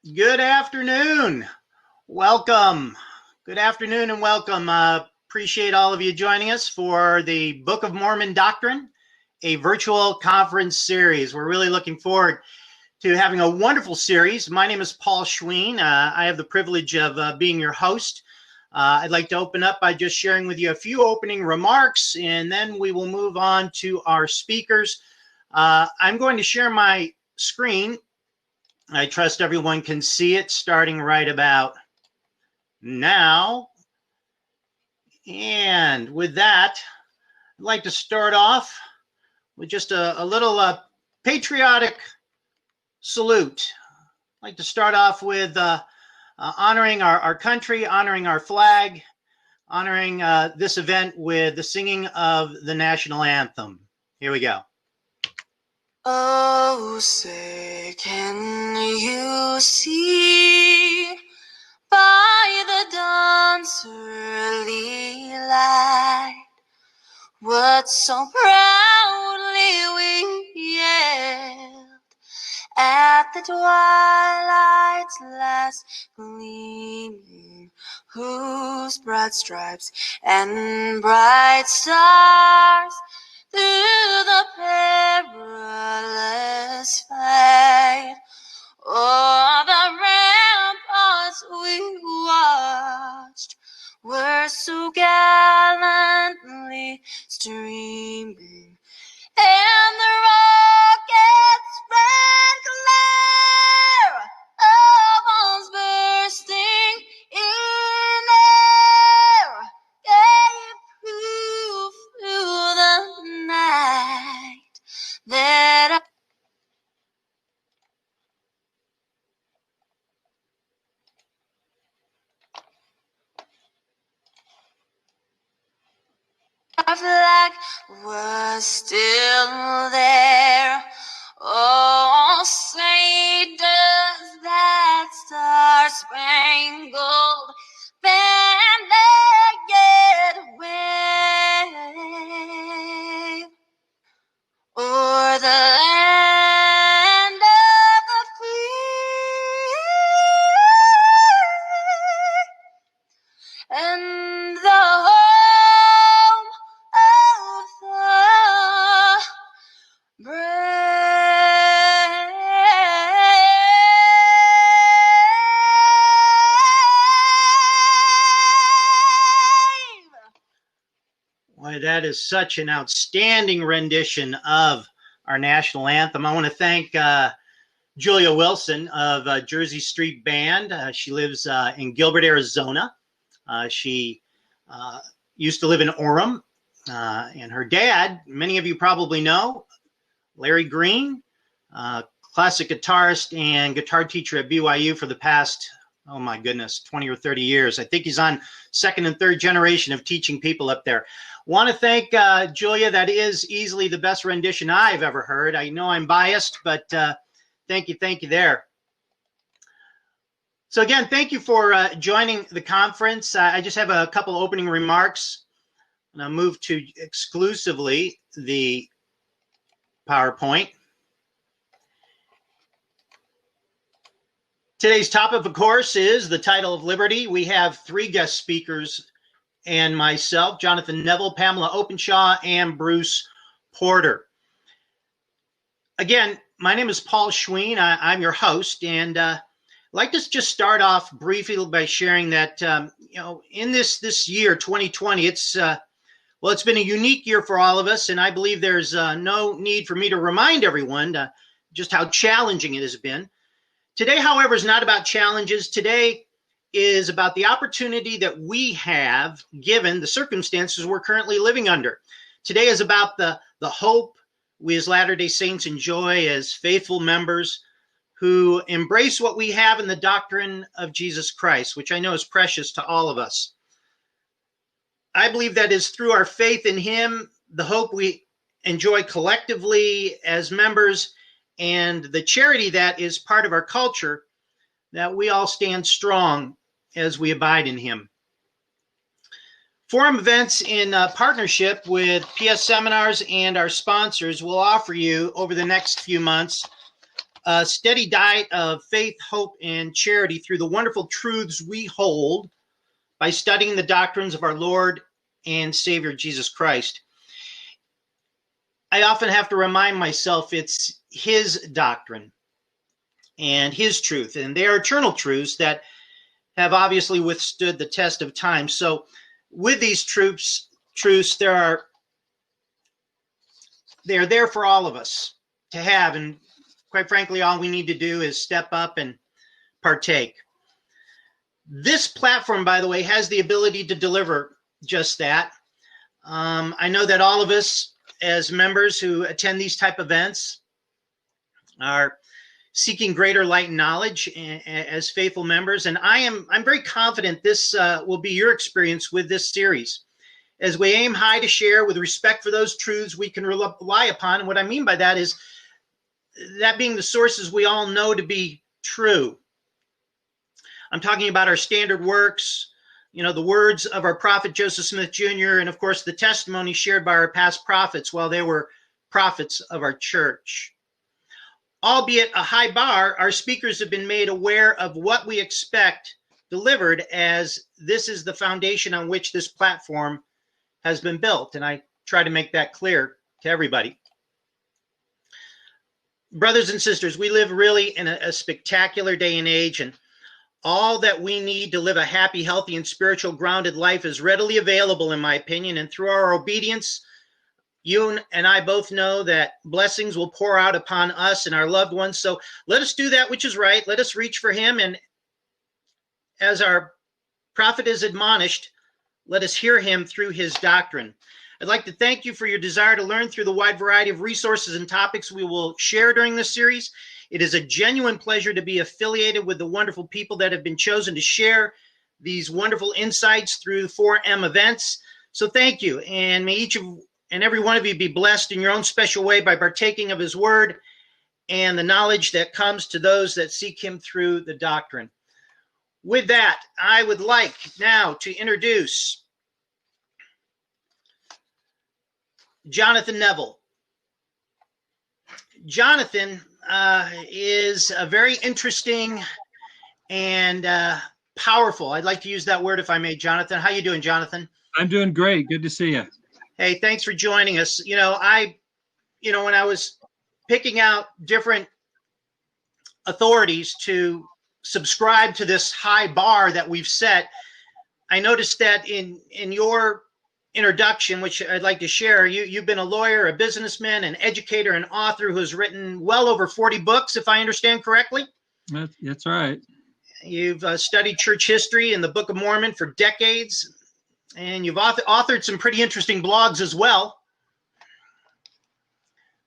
Good afternoon. Welcome. Good afternoon and welcome. Appreciate all of you joining us for the Book of Mormon Doctrine, a virtual conference series. We're really looking forward to having a wonderful series. My name is Paul Schween. I have the privilege of being your host. I'd like to open up by just sharing with you a few opening remarks, and then we will move on to our speakers. I'm going to share my screen. I trust everyone can see it starting right about now. And with that, I'd like to start off with just a little patriotic salute. I'd like to start off with honoring our country, honoring our flag, honoring this event with the singing of the national anthem. Here we go. Oh, say, can you see by the dawn's early light what so proudly we hailed at the twilight's last gleaming, whose broad stripes and bright stars through the perilous fight o'er the ramparts we watched were so gallantly streaming, and the rockets ran clear of bombs bursting in air, gave proof through the night that our flag was still there. Oh, say does that star-spangled banner yet wave o'er the land of the free and the home of the brave. Boy, that is such an outstanding rendition of our national anthem. I want to thank Julia Wilson of Jersey Street Band. She lives in Gilbert, Arizona. She used to live in Orem, and her dad, many of you probably know, Larry Green, classic guitarist and guitar teacher at BYU for the past, oh my goodness, 20 or 30 years. I think he's on second and third generation of teaching people up there. Want to thank Julia. That is easily the best rendition I've ever heard. I know I'm biased, but thank you there. So again, thank you for joining the conference. I just have a couple opening remarks, and I'll move to exclusively the PowerPoint. Today's topic, of course, is the title of liberty. We have three guest speakers and myself, Jonathan Neville, Pamela Openshaw, and Bruce Porter. Again, my name is Paul Schween. I'm your host, and I'd like to just start off briefly by sharing that in this year, 2020, it's been a unique year for all of us, and I believe there's no need for me to remind everyone just how challenging it has been. Today, however, is not about challenges. Today is about the opportunity that we have given the circumstances we're currently living under. Today is about the hope we as Latter-day Saints enjoy as faithful members who embrace what we have in the doctrine of Jesus Christ, which I know is precious to all of us. I believe that is through our faith in him, the hope we enjoy collectively as members, and the charity that is part of our culture, that we all stand strong as we abide in him. Forum events in partnership with PS Seminars and our sponsors will offer you over the next few months a steady diet of faith, hope, and charity through the wonderful truths we hold by studying the doctrines of our Lord and Savior Jesus Christ. I often have to remind myself it's his doctrine and his truth, and they are eternal truths that have obviously withstood the test of time. So with these truths, they are there for all of us to have, and quite frankly, all we need to do is step up and partake. This platform, by the way, has the ability to deliver just that. I know that all of us as members who attend these type events are seeking greater light and knowledge as faithful members, and I'm very confident this will be your experience with this series, as we aim high to share with respect for those truths we can rely upon. And what I mean by that is that being the sources we all know to be true. I'm talking about our standard works, the words of our prophet Joseph Smith Jr., and of course the testimony shared by our past prophets while they were prophets of our church. Albeit a high bar, our speakers have been made aware of what we expect delivered, as this is the foundation on which this platform has been built. And I try to make that clear to everybody. Brothers and sisters, we live really in a spectacular day and age, and all that we need to live a happy, healthy, and spiritual grounded life is readily available, in my opinion. And through our obedience, you and I both know that blessings will pour out upon us and our loved ones. So let us do that which is right. Let us reach for him. And as our prophet is admonished, let us hear him through his doctrine. I'd like to thank you for your desire to learn through the wide variety of resources and topics we will share during this series. It is a genuine pleasure to be affiliated with the wonderful people that have been chosen to share these wonderful insights through the 4M events. So thank you. And may each and every one of you be blessed in your own special way by partaking of his word and the knowledge that comes to those that seek him through the doctrine. With that, I would like now to introduce Jonathan Neville. Jonathan is a very interesting and powerful. I'd like to use that word if I may, Jonathan. How you doing, Jonathan? I'm doing great. Good to see you. Hey, thanks for joining us. When I was picking out different authorities to subscribe to this high bar that we've set, I noticed that in your introduction, which I'd like to share, you've been a lawyer, a businessman, an educator, an author who has written well over 40 books, if I understand correctly. That's right. You've studied church history and the Book of Mormon for decades, and you've authored some pretty interesting blogs as well.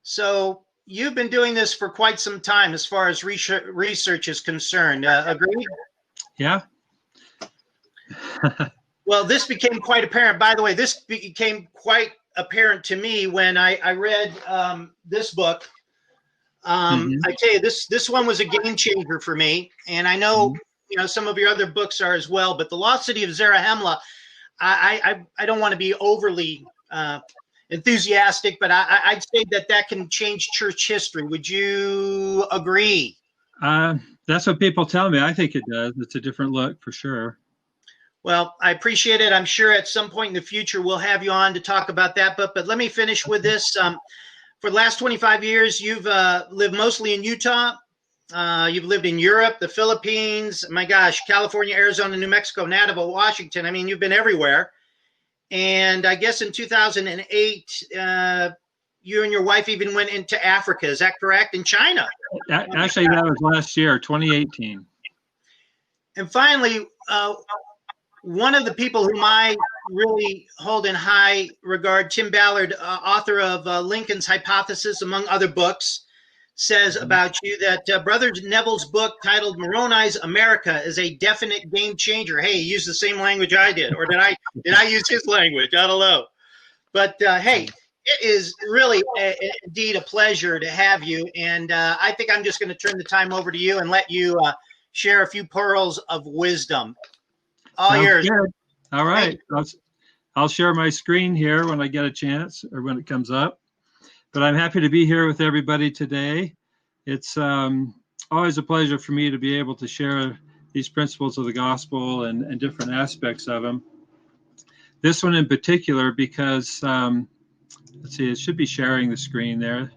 So you've been doing this for quite some time as far as research is concerned. Agreed? Yeah. Well, this became quite apparent. By the way, this became quite apparent to me when I read this book. I tell you, this one was a game changer for me. And I know, some of your other books are as well. But The Lost City of Zarahemla, I don't want to be overly enthusiastic, but I'd say that can change church history. Would you agree? That's what people tell me. I think it does. It's a different look for sure. Well, I appreciate it. I'm sure at some point in the future we'll have you on to talk about that. But let me finish with this. For the last 25 years, you've lived mostly in Utah. You've lived in Europe, the Philippines, my gosh, California, Arizona, New Mexico, Navajo, Washington. I mean, you've been everywhere. And I guess in 2008, you and your wife even went into Africa. Is that correct? In China? Actually, that was last year, 2018. And finally, one of the people whom I really hold in high regard, Tim Ballard, author of Lincoln's Hypothesis, among other books, says about you that Brother Neville's book titled Moroni's America is a definite game changer. Hey, he used the same language I did, or did I use his language? I don't know. But hey, it is really indeed a pleasure to have you. And I think I'm just going to turn the time over to you and let you share a few pearls of wisdom. All yours. Good. All right. I'll share my screen here when I get a chance or when it comes up. But I'm happy to be here with everybody today. It's always a pleasure for me to be able to share these principles of the gospel and different aspects of them. This one in particular, because let's see, it should be sharing the screen there.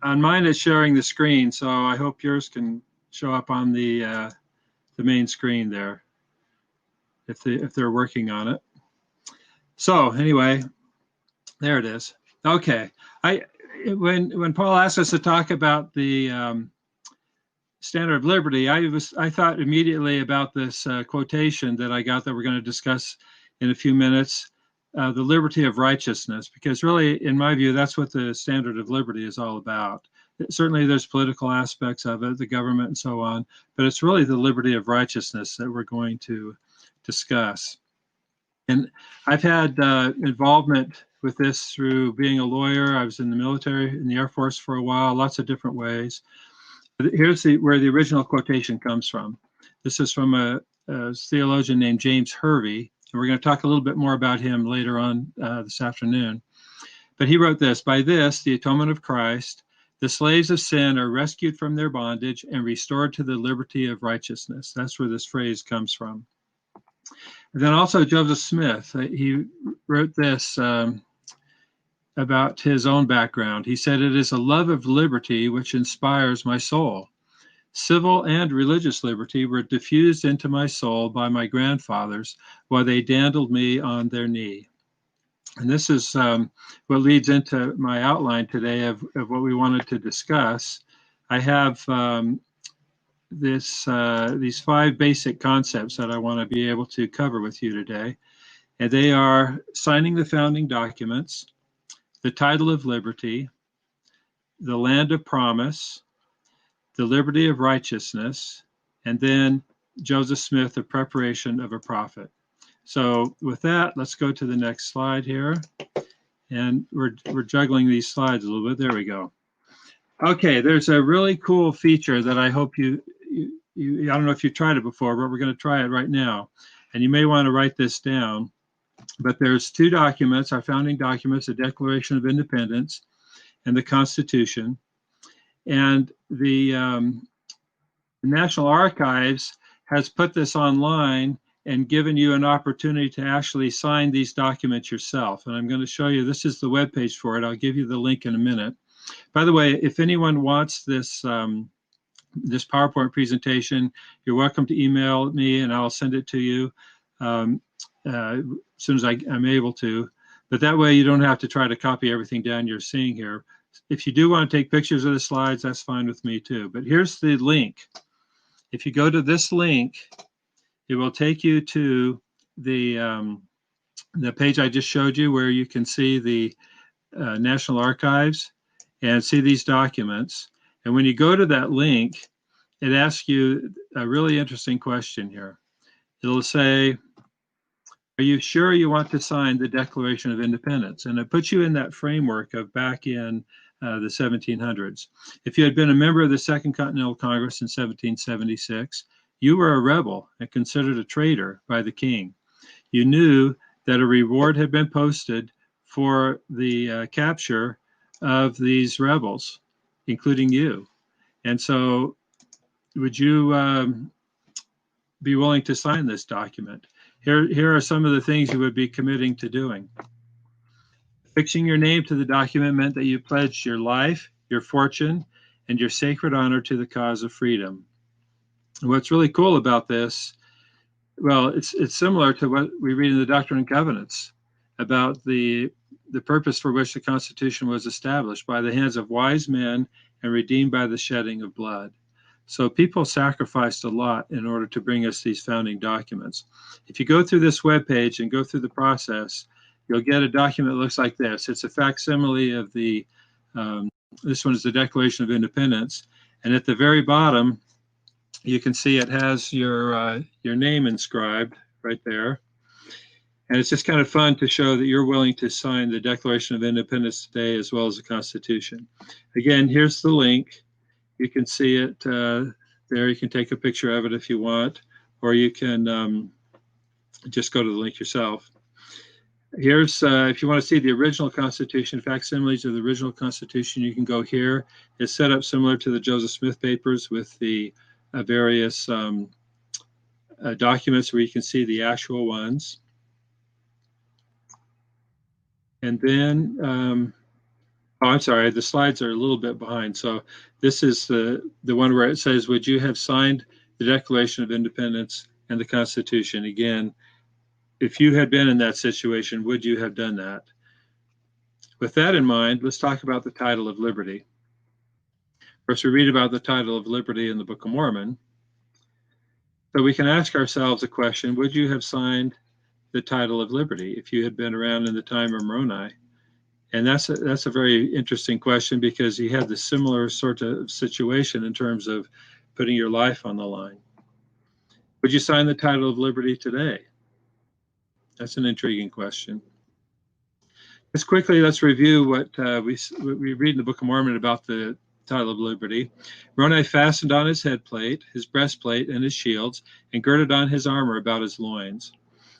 On mine it's sharing the screen, so I hope yours can show up on the main screen there, if they're working on it. So anyway, there it is. Okay, when Paul asked us to talk about the standard of liberty, I thought immediately about this quotation that I got that we're going to discuss in a few minutes. The liberty of righteousness, because really, in my view, that's what the standard of liberty is all about. Certainly, there's political aspects of it, the government and so on, but it's really the liberty of righteousness that we're going to discuss. And I've had involvement with this through being a lawyer. I was in the military, in the Air Force for a while, lots of different ways. Here's where the original quotation comes from. This is from a theologian named James Hervey. And we're going to talk a little bit more about him later on this afternoon. But he wrote this: "By this, the atonement of Christ, the slaves of sin are rescued from their bondage and restored to the liberty of righteousness." That's where this phrase comes from. And then also Joseph Smith, he wrote this about his own background. He said, "It is a love of liberty which inspires my soul. Civil and religious liberty were diffused into my soul by my grandfathers while they dandled me on their knee." And this is what leads into my outline today of what we wanted to discuss. I have these 5 basic concepts that I want to be able to cover with you today. And they are signing the founding documents, the title of liberty, the land of promise, the liberty of righteousness, and then Joseph Smith, the preparation of a prophet. So with that, let's go to the next slide here. And we're juggling these slides a little bit. There we go. Okay, there's a really cool feature that I hope you I don't know if you've tried it before, but we're going to try it right now. And you may want to write this down. But there's 2 documents, our founding documents, the Declaration of Independence and the Constitution. And the National Archives has put this online and given you an opportunity to actually sign these documents yourself. And I'm going to show you, this is the webpage for it. I'll give you the link in a minute. By the way, if anyone wants this this PowerPoint presentation, you're welcome to email me and I'll send it to you as soon as I'm able to. But that way you don't have to try to copy everything down you're seeing here. If you do want to take pictures of the slides, that's fine with me too. But here's the link. If you go to this link, it will take you to the page I just showed you, where you can see the National Archives and see these documents. And when you go to that link, it asks you a really interesting question here. It'll say, "Are you sure you want to sign the Declaration of Independence?" And it puts you in that framework of back in the 1700s. If you had been a member of the Second Continental Congress in 1776, you were a rebel and considered a traitor by the king. You knew that a reward had been posted for the capture of these rebels, including you. And so would you be willing to sign this document? Here are some of the things you would be committing to doing. Affixing your name to the document meant that you pledged your life, your fortune, and your sacred honor to the cause of freedom. And what's really cool about this, well, it's similar to what we read in the Doctrine and Covenants about the purpose for which the Constitution was established, by the hands of wise men and redeemed by the shedding of blood. So people sacrificed a lot in order to bring us these founding documents. If you go through this webpage and go through the process, you'll get a document that looks like this. It's a facsimile of the, this one is the Declaration of Independence. And at the very bottom, you can see it has your name inscribed right there. And it's just kind of fun to show that you're willing to sign the Declaration of Independence today, as well as the Constitution. Again, here's the link. You can see it there. You can take a picture of it if you want, or you can just go to the link yourself. Here's, if you want to see the original Constitution, facsimiles of the original Constitution, you can go here. It's set up similar to the Joseph Smith papers with the various documents where you can see the actual ones. And then, oh, I'm sorry, the slides are a little bit behind. So this is the one where it says, would you have signed the Declaration of Independence and the Constitution? Again, if you had been in that situation, would you have done that? With that in mind, let's talk about the title of liberty. First, we read about the title of liberty in the Book of Mormon. So we can ask ourselves a question, would you have signed the title of liberty if you had been around in the time of Moroni? And that's a very interesting question, because he had the similar sort of situation in terms of putting your life on the line. Would you sign the title of liberty today? That's an intriguing question. Just quickly, let's review what we read in the Book of Mormon about the title of liberty. Moroni fastened on his headplate, his breastplate, and his shields, and girded on his armor about his loins.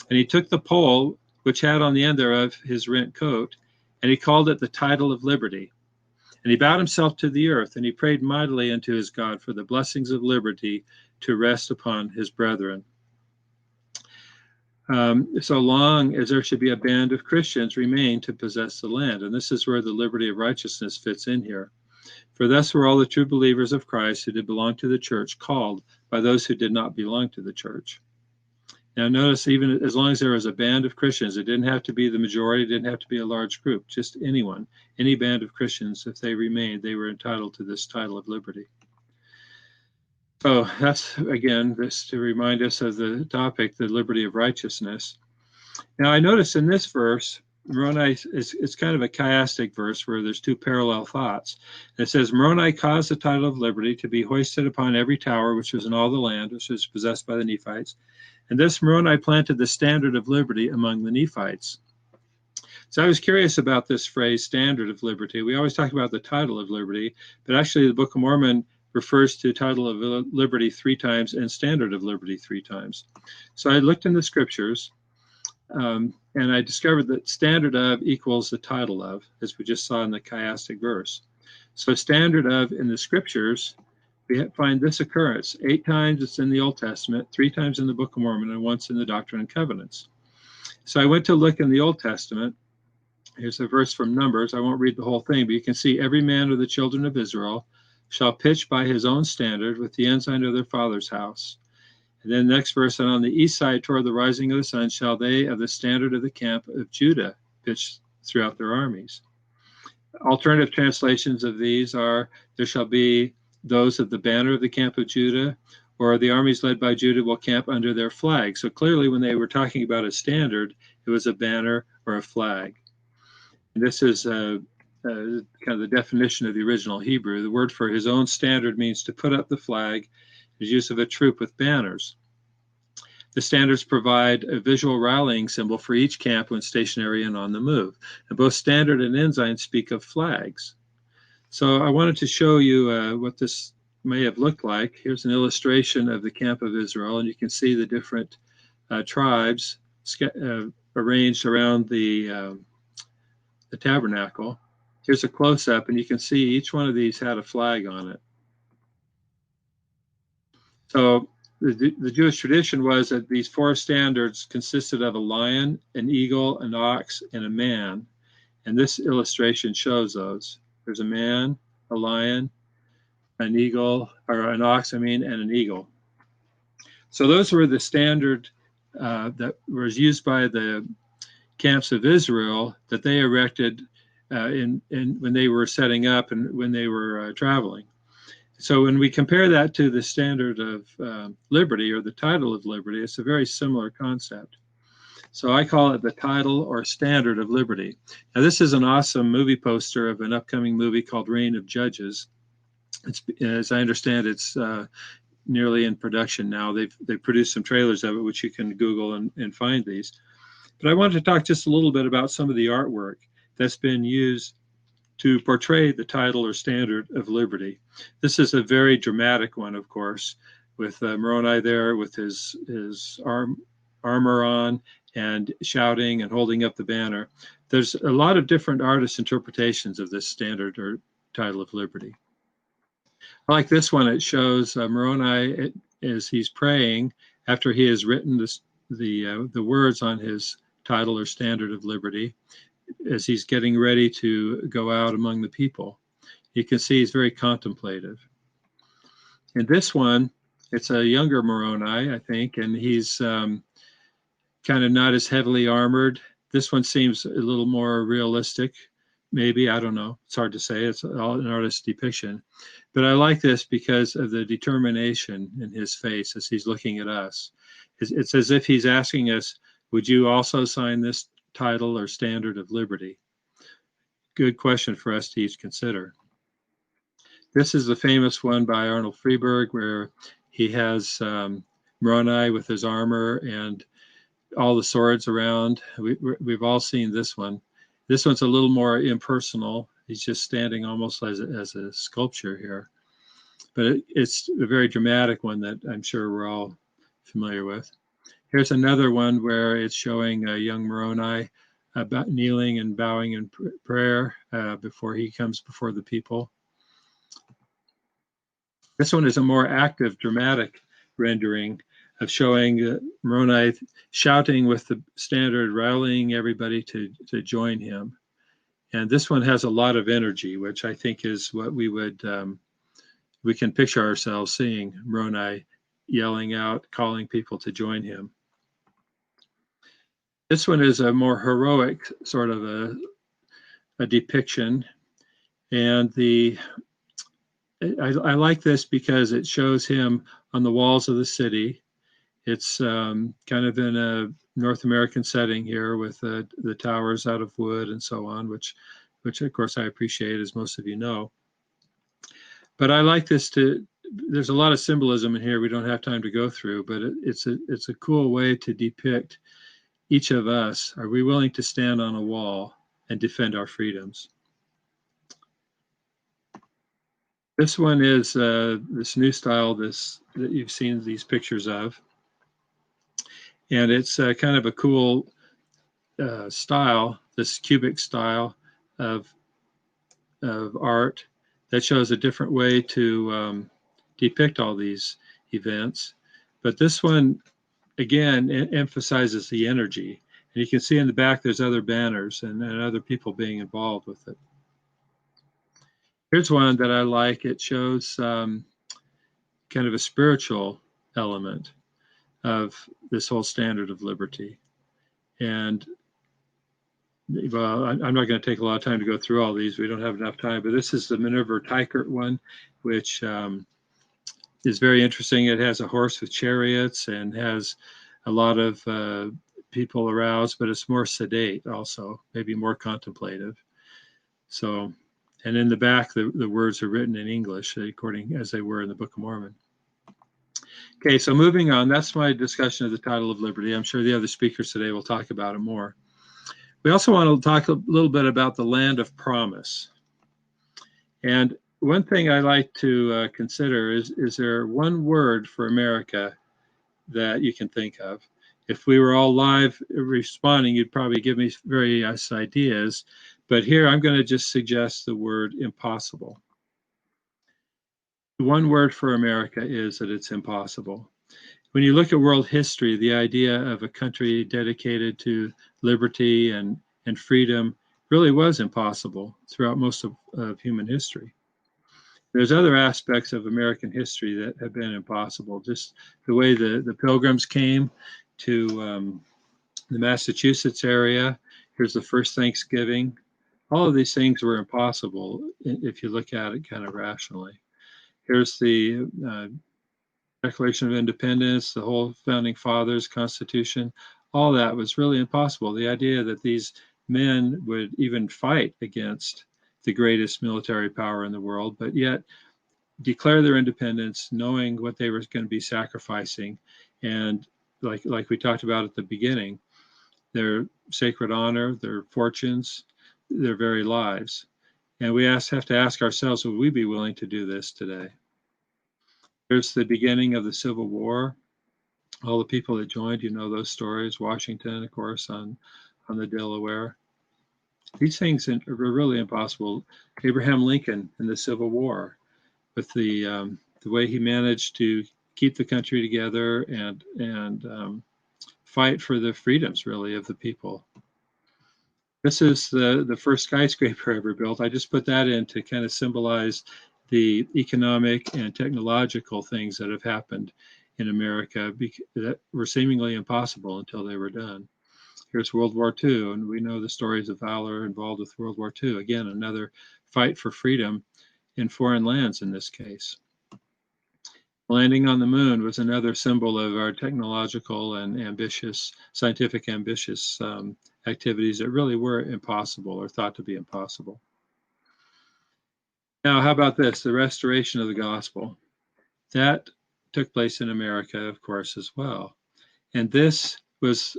And he took the pole, which had on the end thereof his rent coat, and he called it the title of liberty. And he bowed himself to the earth, and he prayed mightily unto his God for the blessings of liberty to rest upon his brethren. So long as there should be a band of Christians remain to possess the land. And this is where the liberty of righteousness fits in here. For thus were all the true believers of Christ who did belong to the church called by those who did not belong to the church. Now notice, even as long as there was a band of Christians, it didn't have to be the majority, it didn't have to be a large group, just anyone, any band of Christians, if they remained, they were entitled to this title of liberty. So that's, again, this to remind us of the topic, the liberty of righteousness. Now I notice in this verse, Moroni, it's kind of a chiastic verse where there's two parallel thoughts. It says, Moroni caused the title of liberty to be hoisted upon every tower which was in all the land, which was possessed by the Nephites. And this Moroni planted the standard of liberty among the Nephites. So I was curious about this phrase, standard of liberty. We always talk about the title of liberty, but actually the Book of Mormon refers to title of liberty 3 times and standard of liberty 3 times. So I looked in the scriptures, and I discovered that standard of equals the title of, as we just saw in the chiastic verse. So standard of in the scriptures, we find this occurrence. 8 times it's in the Old Testament, 3 times in the Book of Mormon, and once in the Doctrine and Covenants. So I went to look in the Old Testament. Here's a verse from Numbers. I won't read the whole thing, but you can see every man of the children of Israel shall pitch by his own standard with the ensign of their father's house. And then next verse, and on the east side toward the rising of the sun shall they of the standard of the camp of Judah pitch throughout their armies. Alternative translations of these are, there shall be those of the banner of the camp of Judah, or the armies led by Judah will camp under their flag. So clearly when they were talking about a standard, it was a banner or a flag. And this is kind of the definition of the original Hebrew. The word for his own standard means to put up the flag, is use of a troop with banners. The standards provide a visual rallying symbol for each camp when stationary and on the move. And both standard and ensign speak of flags. So I wanted to show you what this may have looked like. Here's an illustration of the camp of Israel, and you can see the different tribes arranged around the tabernacle. Here's a close-up, and you can see each one of these had a flag on it. So the Jewish tradition was that these 4 standards consisted of a lion, an eagle, an ox, and a man. And this illustration shows those. There's a man, a lion, an eagle, or an ox, and an eagle. So those were the standard that was used by the camps of Israel that they erected when they were setting up and when they were traveling. So when we compare that to the standard of liberty, or the title of liberty, it's a very similar concept. So I call it the title or standard of liberty. Now this is an awesome movie poster of an upcoming movie called Reign of Judges. It's, as I understand, it's nearly in production now. They've produced some trailers of it, which you can Google and find these. But I wanted to talk just a little bit about some of the artwork that's been used to portray the title or standard of liberty. This is a very dramatic one, of course, with Moroni there with his armor on, and shouting and holding up the banner. There's a lot of different artist interpretations of this standard or title of liberty. I like this one. It shows Moroni as he's praying after he has written the words on his title or standard of liberty, as he's getting ready to go out among the people. You can see he's very contemplative. In this one, it's a younger Moroni, I think, and he's kind of not as heavily armored. This one seems a little more realistic, maybe. I don't know. It's hard to say. It's all an artist's depiction. But I like this because of the determination in his face as he's looking at us. It's as if he's asking us, would you also sign this title or standard of liberty? Good question for us to each consider. This is the famous one by Arnold Freeberg, where he has Moroni with his armor and all the swords around. We've all seen this one. This one's a little more impersonal. He's just standing almost as a sculpture here. But it's a very dramatic one that I'm sure we're all familiar with. Here's another one where it's showing a young Moroni about kneeling and bowing in prayer before he comes before the people. This one is a more active, dramatic rendering of showing Moroni shouting with the standard, rallying everybody to join him. And this one has a lot of energy, which I think is what we can picture ourselves seeing Moroni yelling out, calling people to join him. This one is a more heroic sort of a depiction. And I like this because it shows him on the walls of the city. It's kind of in a North American setting here with the towers out of wood and so on, which of course I appreciate, as most of you know. But I like this there's a lot of symbolism in here we don't have time to go through, but it's a cool way to depict each of us. Are we willing to stand on a wall and defend our freedoms? This one is this new style that you've seen these pictures of. And it's kind of a cool style, this cubic style of art that shows a different way to depict all these events. But this one, again, emphasizes the energy. And you can see in the back there's other banners and other people being involved with it. Here's one that I like. It shows kind of a spiritual element of this whole standard of liberty. And well, I'm not going to take a lot of time to go through all these. We don't have enough time, but this is the Maneuver Tykert one, which is very interesting. It has a horse with chariots and has a lot of people aroused, but it's more sedate also, maybe more contemplative. So, and in the back, the words are written in English, according as they were in the Book of Mormon. Okay, so moving on, that's my discussion of the title of liberty. I'm sure the other speakers today will talk about it more. We also want to talk a little bit about the land of promise. And one thing I like to consider is there one word for America that you can think of? If we were all live responding, you'd probably give me various ideas. But here I'm going to just suggest the word impossible. One word for America is that it's impossible. When you look at world history, the idea of a country dedicated to liberty and freedom really was impossible throughout most of human history. There's other aspects of American history that have been impossible. Just the way the Pilgrims came to the Massachusetts area. Here's the first Thanksgiving. All of these things were impossible if you look at it kind of rationally. Here's the Declaration of Independence, the whole Founding Fathers, Constitution. All that was really impossible. The idea that these men would even fight against the greatest military power in the world, but yet declare their independence, knowing what they were going to be sacrificing, and like we talked about at the beginning, their sacred honor, their fortunes, their very lives. And we have to ask ourselves, would we be willing to do this today? There's the beginning of the Civil War. All the people that joined, those stories. Washington, of course, on the Delaware. These things are really impossible. Abraham Lincoln in the Civil War, with the way he managed to keep the country together and fight for the freedoms, really, of the people. This is the first skyscraper ever built. I just put that in to kind of symbolize the economic and technological things that have happened in America that were seemingly impossible until they were done. Here's World War II, and we know the stories of valor involved with World War II. Again, another fight for freedom in foreign lands in this case. Landing on the moon was another symbol of our technological and scientific ambitious activities that really were impossible or thought to be impossible. Now, how about this? The restoration of the gospel. That took place in America, of course, as well. And this was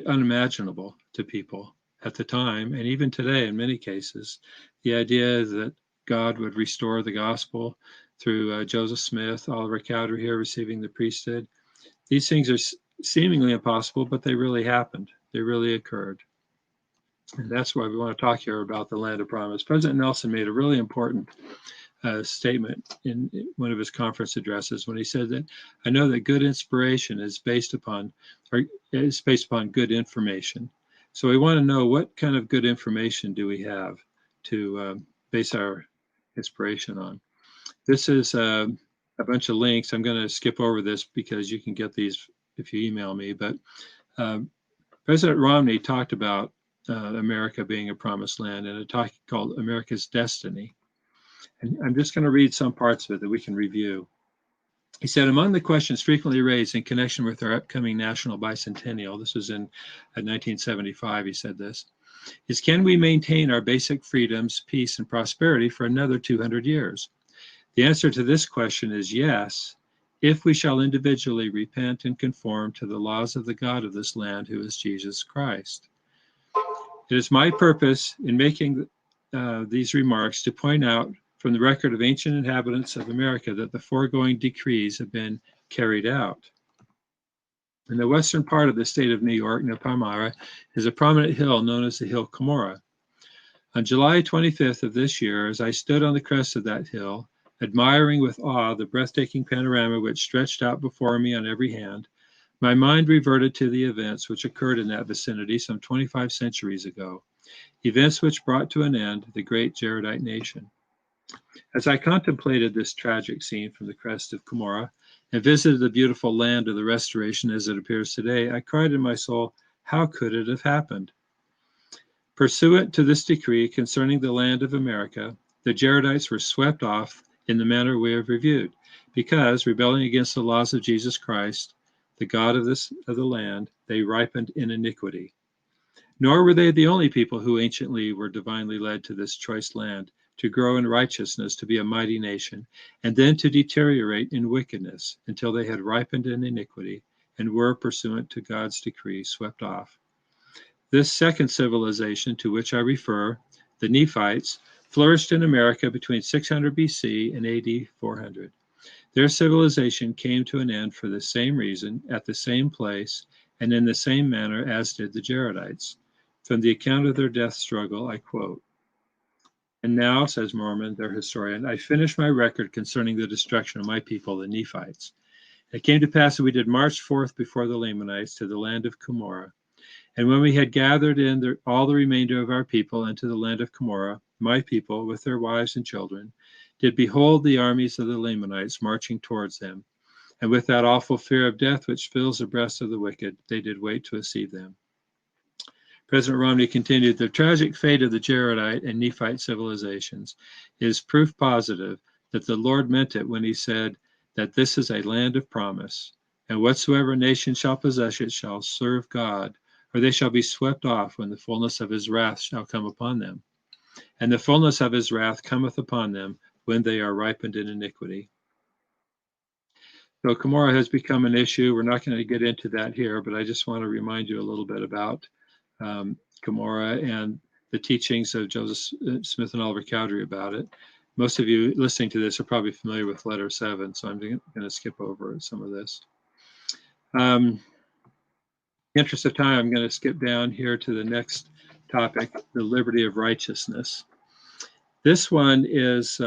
unimaginable to people at the time, and even today in many cases. The idea that God would restore the gospel through Joseph Smith, Oliver Cowdery here receiving the priesthood. These things are seemingly impossible, but they really happened. They really occurred. And that's why we want to talk here about the land of promise. President Nelson made a really important statement in one of his conference addresses when he said that I know that good inspiration is based upon good information. So we want to know what kind of good information do we have to base our inspiration on. This is a bunch of links. I'm going to skip over this because you can get these if you email me. But President Romney talked about America being a promised land in a talk called America's Destiny. And I'm just going to read some parts of it that we can review. He said, among the questions frequently raised in connection with our upcoming national bicentennial, this was in 1975, he said this, is can we maintain our basic freedoms, peace, and prosperity for another 200 years? The answer to this question is yes, if we shall individually repent and conform to the laws of the God of this land, who is Jesus Christ. It is my purpose in making these remarks to point out from the record of ancient inhabitants of America that the foregoing decrees have been carried out. In the western part of the state of New York, near Palmyra, is a prominent hill known as the Hill Cumorah. On July 25th of this year, as I stood on the crest of that hill, admiring with awe the breathtaking panorama which stretched out before me on every hand, my mind reverted to the events which occurred in that vicinity some 25 centuries ago, events which brought to an end the great Jaredite nation. As I contemplated this tragic scene from the crest of Cumorah and visited the beautiful land of the restoration as it appears today, I cried in my soul, how could it have happened? Pursuant to this decree concerning the land of America, the Jaredites were swept off in the manner we have reviewed, because, rebelling against the laws of Jesus Christ, the God of the land, they ripened in iniquity. Nor were they the only people who anciently were divinely led to this choice land, to grow in righteousness, to be a mighty nation, and then to deteriorate in wickedness until they had ripened in iniquity and were, pursuant to God's decree, swept off. This second civilization to which I refer, the Nephites, flourished in America between 600 BC and AD 400. Their civilization came to an end for the same reason, at the same place, and in the same manner as did the Jaredites. From the account of their death struggle, I quote, and now, says Mormon, their historian, I finish my record concerning the destruction of my people, the Nephites. It came to pass that we did march forth before the Lamanites to the land of Cumorah. And when we had gathered in all the remainder of our people into the land of Cumorah, my people, with their wives and children, did behold the armies of the Lamanites marching towards them. And with that awful fear of death which fills the breast of the wicked, they did wait to receive them. President Romney continued, the tragic fate of the Jaredite and Nephite civilizations is proof positive that the Lord meant it when he said that this is a land of promise, and whatsoever nation shall possess it shall serve God, or they shall be swept off when the fullness of his wrath shall come upon them. And the fullness of his wrath cometh upon them when they are ripened in iniquity. So Cumorah has become an issue. We're not going to get into that here, but I just want to remind you a little bit about Cumorah and the teachings of Joseph Smith and Oliver Cowdery about it. Most of you listening to this are probably familiar with letter 7, so I'm going to skip over some of this. Interest of time, I'm going to skip down here to the next topic, the liberty of righteousness. This one is,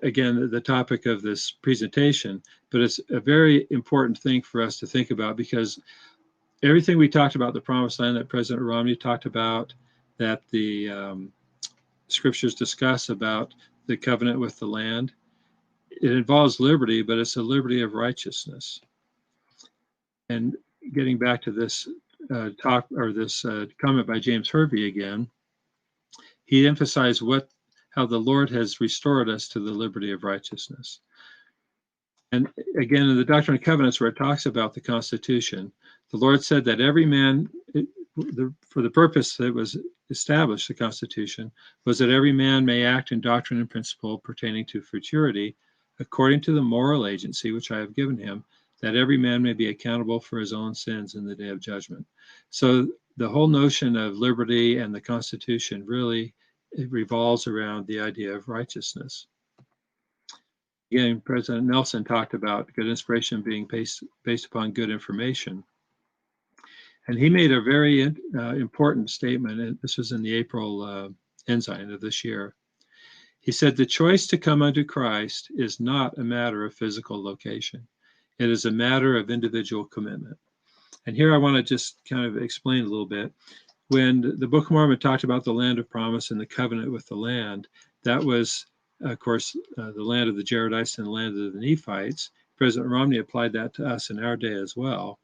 again, the topic of this presentation, but it's a very important thing for us to think about, because everything we talked about, the promised land that President Romney talked about, that the scriptures discuss about the covenant with the land, it involves liberty, but it's a liberty of righteousness. And getting back to this comment by James Hervey again, he emphasized how the Lord has restored us to the liberty of righteousness. And again, in the Doctrine and Covenants, where it talks about the Constitution, the Lord said that every man, for the purpose that was established, the Constitution, was that every man may act in doctrine and principle pertaining to futurity, according to the moral agency which I have given him, that every man may be accountable for his own sins in the day of judgment. So the whole notion of liberty and the Constitution really, it revolves around the idea of righteousness. Again, President Nelson talked about good inspiration being based upon good information. And he made a very important statement, and this was in the April Ensign of this year. He said, the choice to come unto Christ is not a matter of physical location. It is a matter of individual commitment. And here I want to just kind of explain a little bit. When the Book of Mormon talked about the land of promise and the covenant with the land, that was, of course, the land of the Jaredites and the land of the Nephites. President Romney applied that to us in our day as well.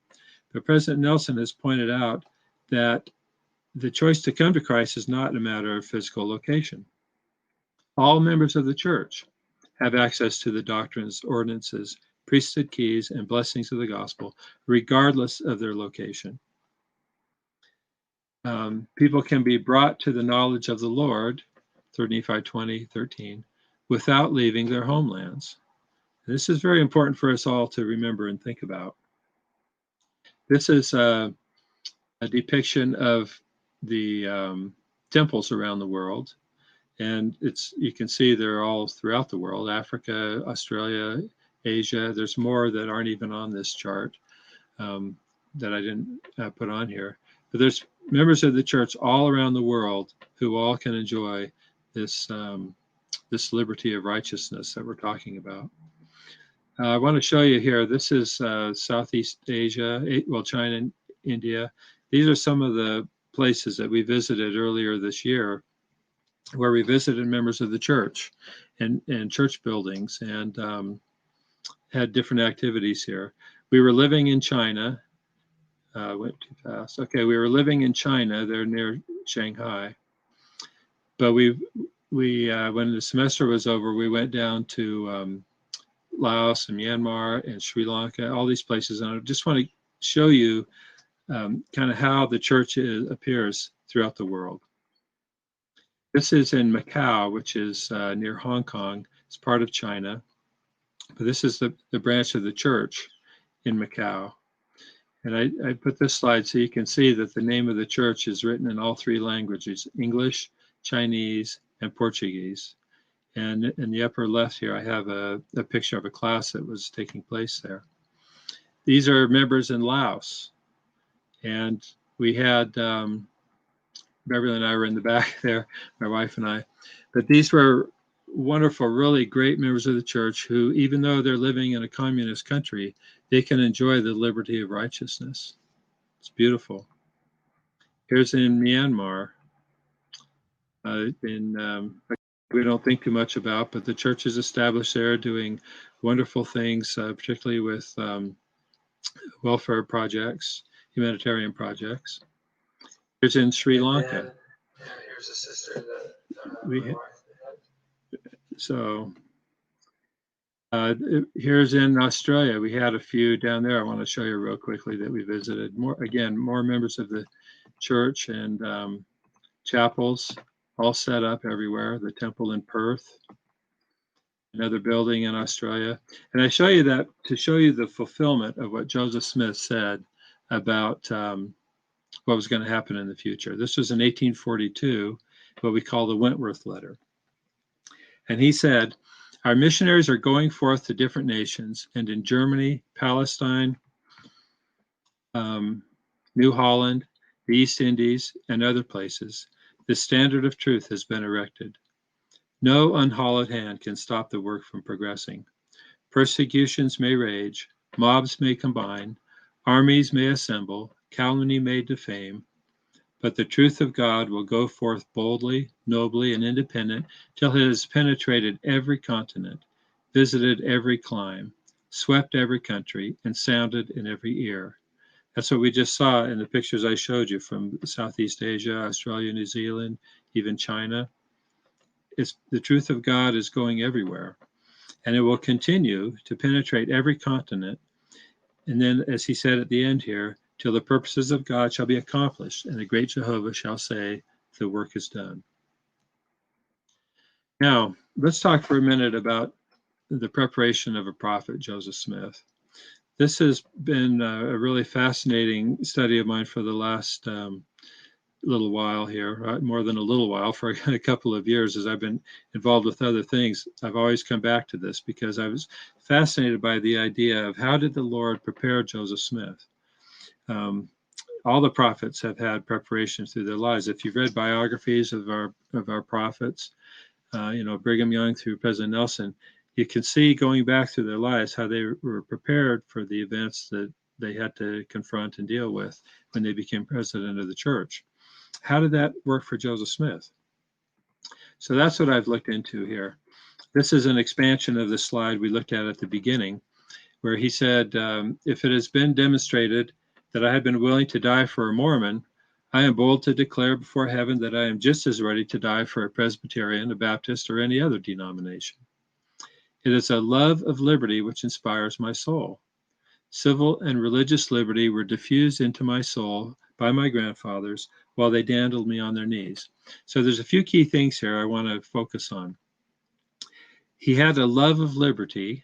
But President Nelson has pointed out that the choice to come to Christ is not a matter of physical location. All members of the church have access to the doctrines, ordinances, priesthood keys, and blessings of the gospel, regardless of their location. People can be brought to the knowledge of the Lord, 3 Nephi 20:13, without leaving their homelands. This is very important for us all to remember and think about. This is a depiction of the temples around the world. And you can see they're all throughout the world, Africa, Australia, Asia. There's more that aren't even on this chart that I didn't put on here. But there's members of the church all around the world who all can enjoy this, this liberty of righteousness that we're talking about. I want to show you here, this is Southeast Asia, well, China and India. These are some of the places that we visited earlier this year, where we visited members of the church and church buildings and had different activities here. We were living in China. Went too fast. Okay, we were living in China. They're near Shanghai. But when the semester was over, we went down to Laos and Myanmar and Sri Lanka, all these places. And I just want to show you kind of how the church appears throughout the world. This is in Macau, which is near Hong Kong. It's part of China. But this is the branch of the church in Macau. And I put this slide so you can see that the name of the church is written in all three languages, English, Chinese, and Portuguese. And in the upper left here, I have a picture of a class that was taking place there. These are members in Laos. And we had, Beverly and I were in the back there, my wife and I. But these were wonderful, really great members of the church who, even though they're living in a communist country, they can enjoy the liberty of righteousness. It's beautiful. Here's in Myanmar. We don't think too much about, but the church is established there doing wonderful things, particularly with welfare projects, humanitarian projects. Here's in Sri Lanka. Here's a sister that here's in Australia. We had a few down there. I want to show you real quickly that we visited. More members of the church and chapels all set up everywhere. The temple in Perth, another building in Australia. And I show you that to show you the fulfillment of what Joseph Smith said about what was going to happen in the future. This was in 1842, what we call the Wentworth Letter. And he said, our missionaries are going forth to different nations, and in Germany, Palestine, New Holland, the East Indies, and other places, the standard of truth has been erected. No unhallowed hand can stop the work from progressing. Persecutions may rage, mobs may combine, armies may assemble, calumny may defame, but the truth of God will go forth boldly, nobly, and independent till it has penetrated every continent, visited every clime, swept every country, and sounded in every ear. That's what we just saw in the pictures I showed you from Southeast Asia, Australia, New Zealand, even China. The truth of God is going everywhere, and it will continue to penetrate every continent. And then, as he said at the end here, till the purposes of God shall be accomplished, and the great Jehovah shall say, the work is done. Now, let's talk for a minute about the preparation of a prophet, Joseph Smith. This has been a really fascinating study of mine for the last little while here, more than a little while, for a couple of years as I've been involved with other things. I've always come back to this because I was fascinated by the idea of how did the Lord prepare Joseph Smith? All the prophets have had preparation through their lives. If you've read biographies of our prophets, Brigham Young through President Nelson, you can see going back through their lives how they were prepared for the events that they had to confront and deal with when they became president of the church. How did that work for Joseph Smith? So that's what I've looked into here. This is an expansion of the slide we looked at the beginning, where he said, if it has been demonstrated that I have been willing to die for a Mormon, I am bold to declare before heaven that I am just as ready to die for a Presbyterian, a Baptist, or any other denomination. It is a love of liberty which inspires my soul. Civil and religious liberty were diffused into my soul by my grandfathers while they dandled me on their knees. So there's a few key things here I want to focus on. He had a love of liberty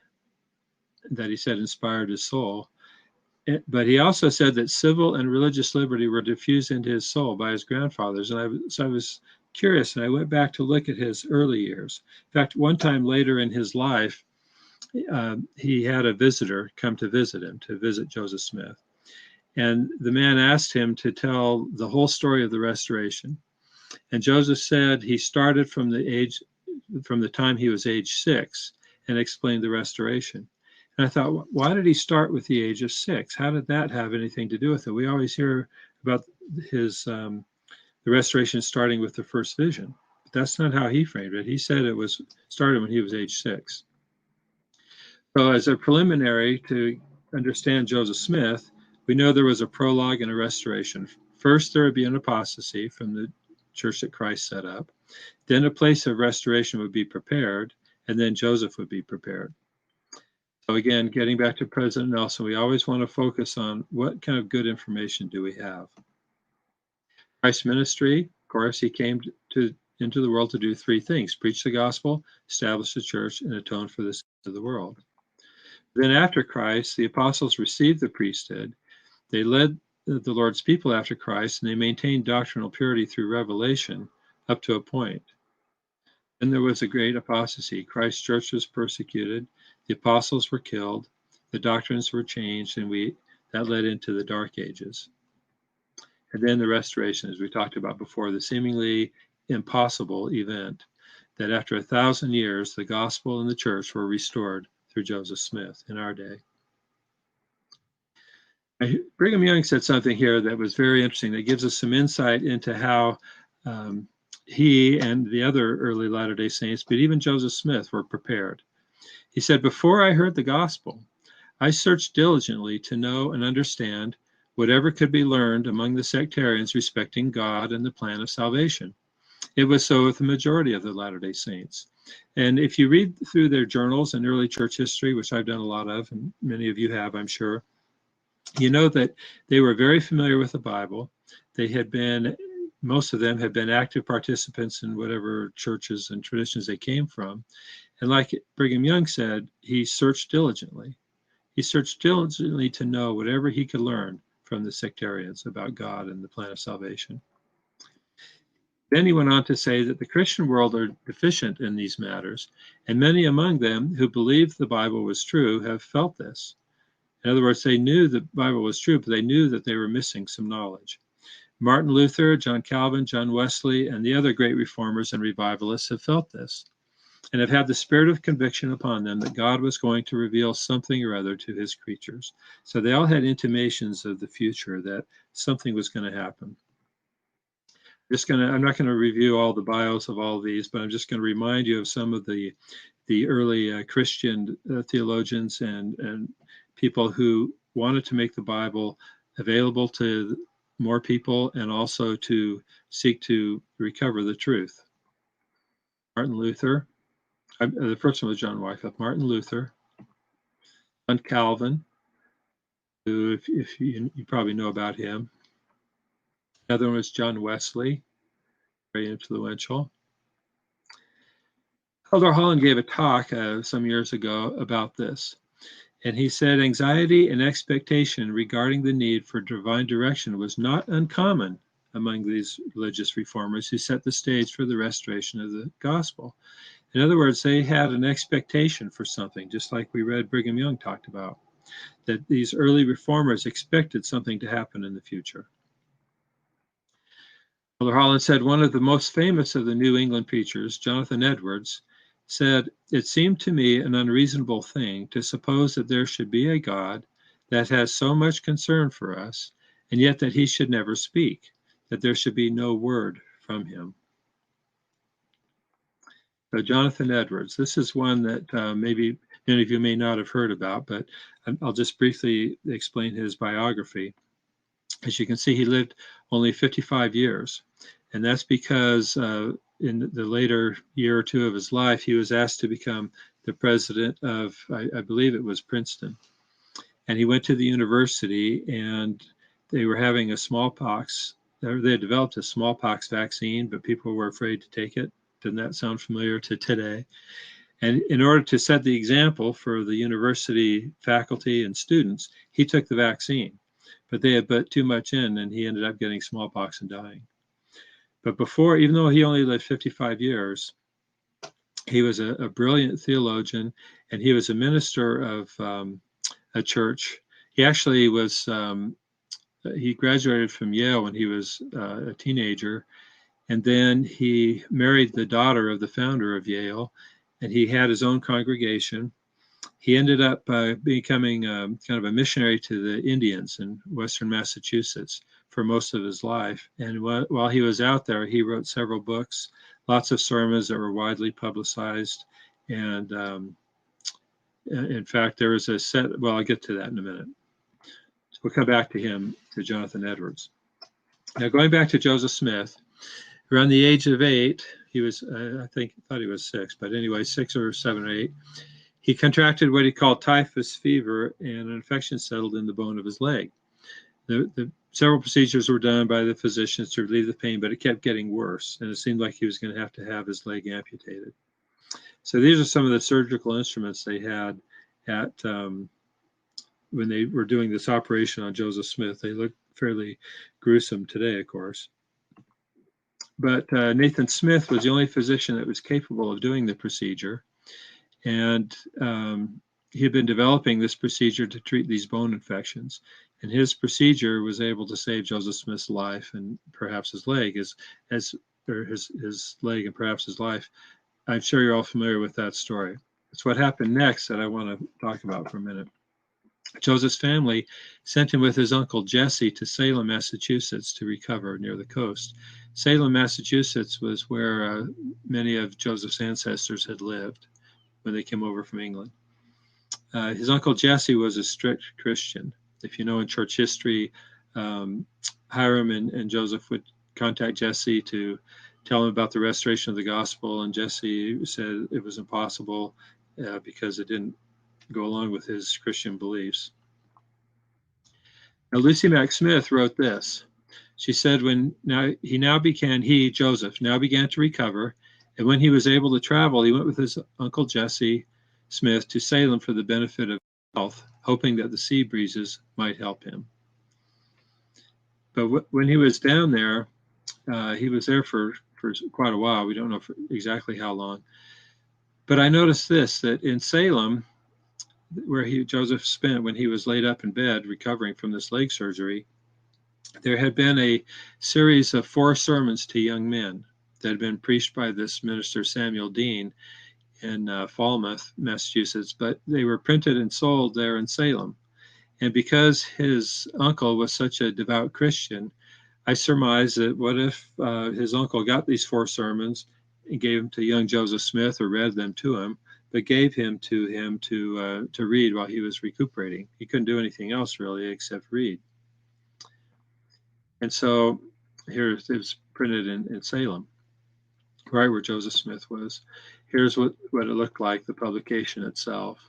that he said inspired his soul, but he also said that civil and religious liberty were diffused into his soul by his grandfathers. And I was curious, and I went back to look at his early years. In fact, one time later in his life, he had a visitor come to visit Joseph Smith. And the man asked him to tell the whole story of the restoration. And Joseph said he started from the time he was age 6 and explained the restoration. And I thought, why did he start with the age of 6? How did that have anything to do with it? We always hear about the restoration starting with the first vision. But that's not how he framed it. He said it was started when he was age 6. So as a preliminary to understand Joseph Smith, we know there was a prologue and a restoration. First, there would be an apostasy from the church that Christ set up. Then a place of restoration would be prepared, and then Joseph would be prepared. So again, getting back to President Nelson, we always want to focus on what kind of good information do we have. Christ's ministry, of course, he came into the world to do 3 things: preach the gospel, establish the church, and atone for the sins of the world. Then after Christ, the apostles received the priesthood. They led the Lord's people after Christ, and they maintained doctrinal purity through revelation up to a point. Then there was a great apostasy. Christ's church was persecuted. The apostles were killed. The doctrines were changed, and that led into the Dark Ages. And then the restoration, as we talked about before, the seemingly impossible event that after 1,000 years, the gospel and the church were restored through Joseph Smith in our day. Brigham Young said something here that was very interesting that gives us some insight into how he and the other early Latter-day Saints, but even Joseph Smith, were prepared. He said, before I heard the gospel, I searched diligently to know and understand whatever could be learned among the sectarians respecting God and the plan of salvation. It was so with the majority of the Latter-day Saints. And if you read through their journals and early church history, which I've done a lot of, and many of you have, I'm sure, you know that they were very familiar with the Bible. Most of them had been active participants in whatever churches and traditions they came from. And like Brigham Young said, he searched diligently. He searched diligently to know whatever he could learn from the sectarians about God and the plan of salvation. Then he went on to say that the Christian world are deficient in these matters, and many among them who believe the Bible was true have felt this. In other words, they knew the Bible was true, but they knew that they were missing some knowledge. Martin Luther, John Calvin, John Wesley, and the other great reformers and revivalists have felt this and have had the spirit of conviction upon them that God was going to reveal something or other to his creatures. So they all had intimations of the future, that something was going to happen. I'm not going to review all the bios of all of these, but I'm just going to remind you of some of the early Christian theologians and people who wanted to make the Bible available to more people and also to seek to recover the truth. Martin Luther, the first one was John Wycliffe. Martin Luther, John Calvin, who, if you probably know about him. Another one was John Wesley, very influential. Elder Holland gave a talk some years ago about this, and he said anxiety and expectation regarding the need for divine direction was not uncommon among these religious reformers who set the stage for the restoration of the gospel. In other words, they had an expectation for something, just like we read Brigham Young talked about, that these early reformers expected something to happen in the future. Elder Holland said one of the most famous of the New England preachers, Jonathan Edwards, said, "It seemed to me an unreasonable thing to suppose that there should be a God that has so much concern for us, and yet that he should never speak, that there should be no word from him." So Jonathan Edwards, this is one that maybe many of you may not have heard about, but I'll just briefly explain his biography. As you can see, he lived only 55 years, and that's because in the later year or two of his life, he was asked to become the president of, I believe it was Princeton. And he went to the university, and they were having a smallpox. They had developed a smallpox vaccine, but people were afraid to take it. Doesn't that sound familiar to today? And in order to set the example for the university faculty and students, he took the vaccine. But they had put too much in, and he ended up getting smallpox and dying. But before, even though he only lived 55 years, he was a brilliant theologian, and he was a minister of a church. He actually was, he graduated from Yale when he was a teenager, and then he married the daughter of the founder of Yale, and he had his own congregation. He ended up becoming kind of a missionary to the Indians in Western Massachusetts for most of his life. And while he was out there, he wrote several books, lots of sermons that were widely publicized. And in fact, there was a set, well, I'll get to that in a minute. So we'll come back to him, to Jonathan Edwards. Now, going back to Joseph Smith, around the age of 8, he was, thought he was 6, but anyway, 6 or 7 or 8, he contracted what he called typhus fever, and an infection settled in the bone of his leg. Several procedures were done by the physicians to relieve the pain, but it kept getting worse, and it seemed like he was going to have his leg amputated. So these are some of the surgical instruments they had at when they were doing this operation on Joseph Smith. They look fairly gruesome today, of course. But Nathan Smith was the only physician that was capable of doing the procedure. And he had been developing this procedure to treat these bone infections. And his procedure was able to save Joseph Smith's life and perhaps his leg, his leg and perhaps his life. I'm sure you're all familiar with that story. It's what happened next that I want to talk about for a minute. Joseph's family sent him with his uncle Jesse to Salem, Massachusetts to recover near the coast. Salem, Massachusetts was where many of Joseph's ancestors had lived when they came over from England. His uncle Jesse was a strict Christian. If you know in church history, Hiram and Joseph would contact Jesse to tell him about the restoration of the gospel, and Jesse said it was impossible because it didn't go along with his Christian beliefs. Now, Lucy Mack Smith wrote this. She said, Joseph, now began to recover, and when he was able to travel, he went with his uncle Jesse Smith to Salem for the benefit of health, hoping that the sea breezes might help him. But when he was down there, he was there for quite a while. We don't know exactly how long. But I noticed this, that in Salem, Joseph spent when he was laid up in bed recovering from this leg surgery, there had been a series of 4 sermons to young men that had been preached by this minister Samuel Dean in Falmouth, Massachusetts, but they were printed and sold there in Salem. And because his uncle was such a devout Christian, I surmised that what if his uncle got these 4 sermons and gave them to young Joseph Smith, or read them to him, but gave him to read while he was recuperating. He couldn't do anything else really except read. And so here it was printed in Salem, right where Joseph Smith was. Here's what it looked like, the publication itself,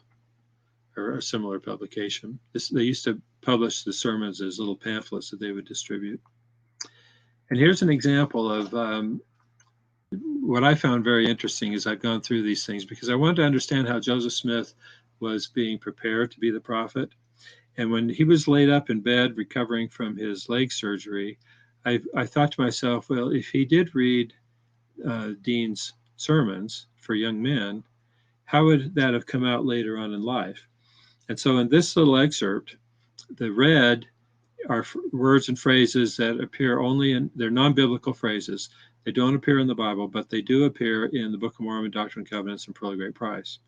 or a similar publication. They used to publish the sermons as little pamphlets that they would distribute. And here's an example of what I found very interesting as I've gone through these things, because I wanted to understand how Joseph Smith was being prepared to be the prophet. And when he was laid up in bed recovering from his leg surgery, I thought to myself, well, if he did read Dean's sermons for young men, how would that have come out later on in life? And so in this little excerpt, the red are words and phrases that appear only in, they're non-biblical phrases. They don't appear in the Bible, but they do appear in the Book of Mormon, Doctrine and Covenants, and Pearl of Great Price.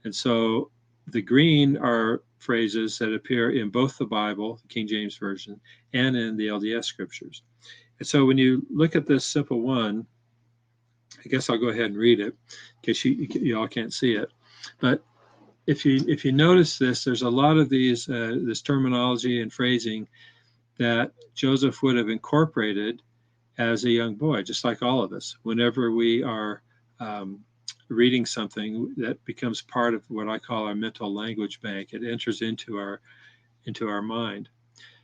And so the green are phrases that appear in both the Bible, the King James Version, and in the LDS scriptures. And so when you look at this simple one, I guess I'll go ahead and read it in case you all can't see it. But if you notice this, there's a lot of these this terminology and phrasing that Joseph would have incorporated as a young boy, just like all of us. Whenever we are reading something, that becomes part of what I call our mental language bank. It enters into our mind.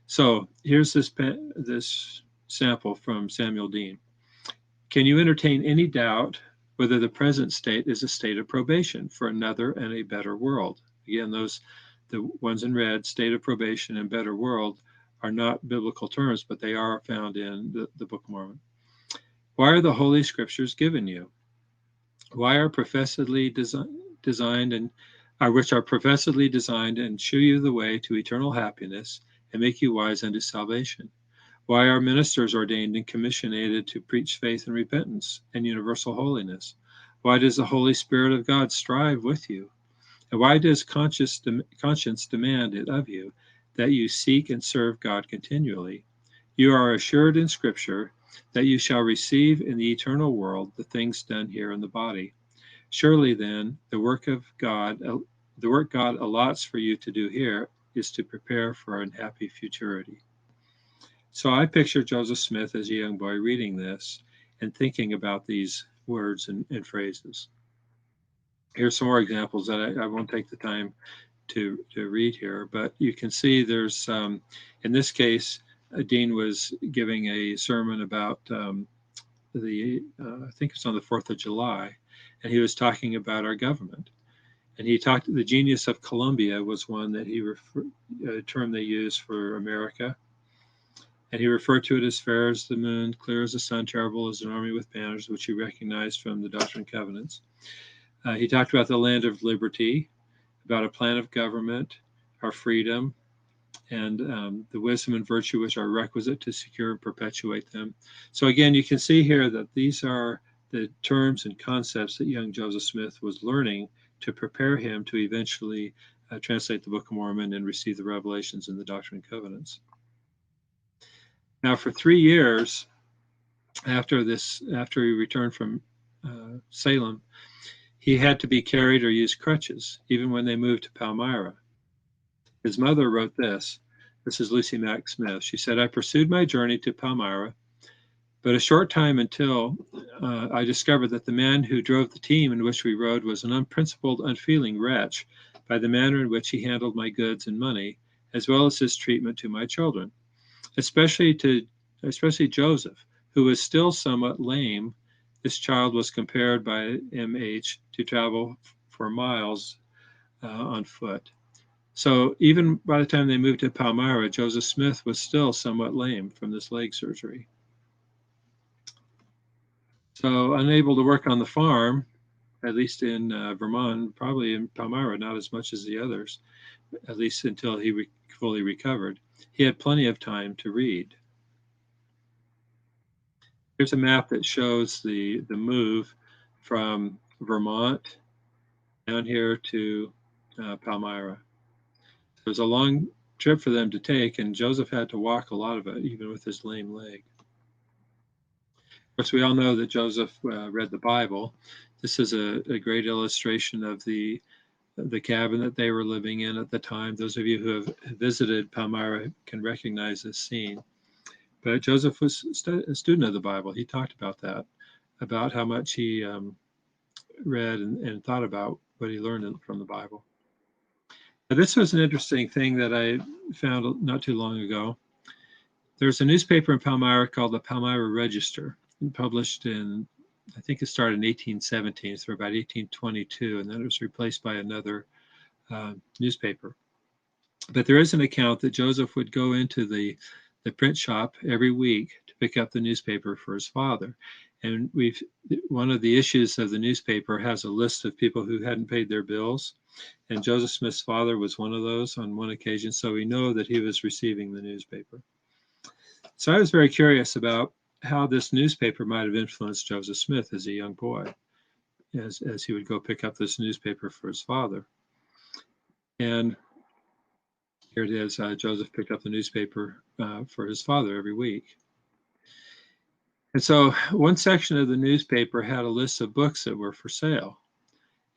So here's this sample from Samuel Dean. Can you entertain any doubt whether the present state is a state of probation for another and a better world? Again, the ones in red, state of probation and better world, are not biblical terms, but they are found in the Book of Mormon. Why are the Holy Scriptures given you? Why are professedly designed and which are professedly designed and shew you the way to eternal happiness and make you wise unto salvation? Why are ministers ordained and commissionated to preach faith and repentance and universal holiness? Why does the Holy Spirit of God strive with you? And why does conscience demand it of you, that you seek and serve God continually? You are assured in Scripture that you shall receive in the eternal world the things done here in the body. Surely then, the work God allots for you to do here is to prepare for an happy futurity. So I picture Joseph Smith as a young boy reading this and thinking about these words and phrases. Here's some more examples that I won't take the time to read here, but you can see there's, in this case, Dean was giving a sermon about I think it's on the 4th of July, and he was talking about our government. And he talked, the genius of Columbia was one that a term they used for America. And he referred to it as fair as the moon, clear as the sun, terrible as an army with banners, which he recognized from the Doctrine and Covenants. He talked about the land of liberty, about a plan of government, our freedom, and the wisdom and virtue which are requisite to secure and perpetuate them. So again, you can see here that these are the terms and concepts that young Joseph Smith was learning to prepare him to eventually translate the Book of Mormon and receive the revelations in the Doctrine and Covenants. Now, for 3 years after he returned from Salem, he had to be carried or use crutches, even when they moved to Palmyra. His mother wrote this. This is Lucy Mack Smith. She said, I pursued my journey to Palmyra, but a short time until I discovered that the man who drove the team in which we rode was an unprincipled, unfeeling wretch by the manner in which he handled my goods and money, as well as his treatment to my children. Especially Joseph, who was still somewhat lame. This child was compared by M.H. to travel for miles on foot. So even by the time they moved to Palmyra, Joseph Smith was still somewhat lame from this leg surgery. So unable to work on the farm, at least in Vermont, probably in Palmyra, not as much as the others, at least until he fully recovered. He had plenty of time to read. Here's a map that shows the move from Vermont down here to Palmyra. It was a long trip for them to take, and Joseph had to walk a lot of it, even with his lame leg. Of course, we all know that Joseph read the Bible. This is a great illustration of the cabin that they were living in at the time. Those of you who have visited Palmyra can recognize this scene. But Joseph was a student of the Bible. He talked about that, about how much he read and thought about what he learned from the Bible. Now, this was an interesting thing that I found not too long ago. There's a newspaper in Palmyra called the Palmyra Register, published in, I think it started in 1817, so about 1822, and then it was replaced by another newspaper. But there is an account that Joseph would go into the print shop every week to pick up the newspaper for his father. And one of the issues of the newspaper has a list of people who hadn't paid their bills. And Joseph Smith's father was one of those on one occasion, so we know that he was receiving the newspaper. So I was very curious about how this newspaper might have influenced Joseph Smith as a young boy, as he would go pick up this newspaper for his father. And here it is, Joseph picked up the newspaper for his father every week. And so one section of the newspaper had a list of books that were for sale.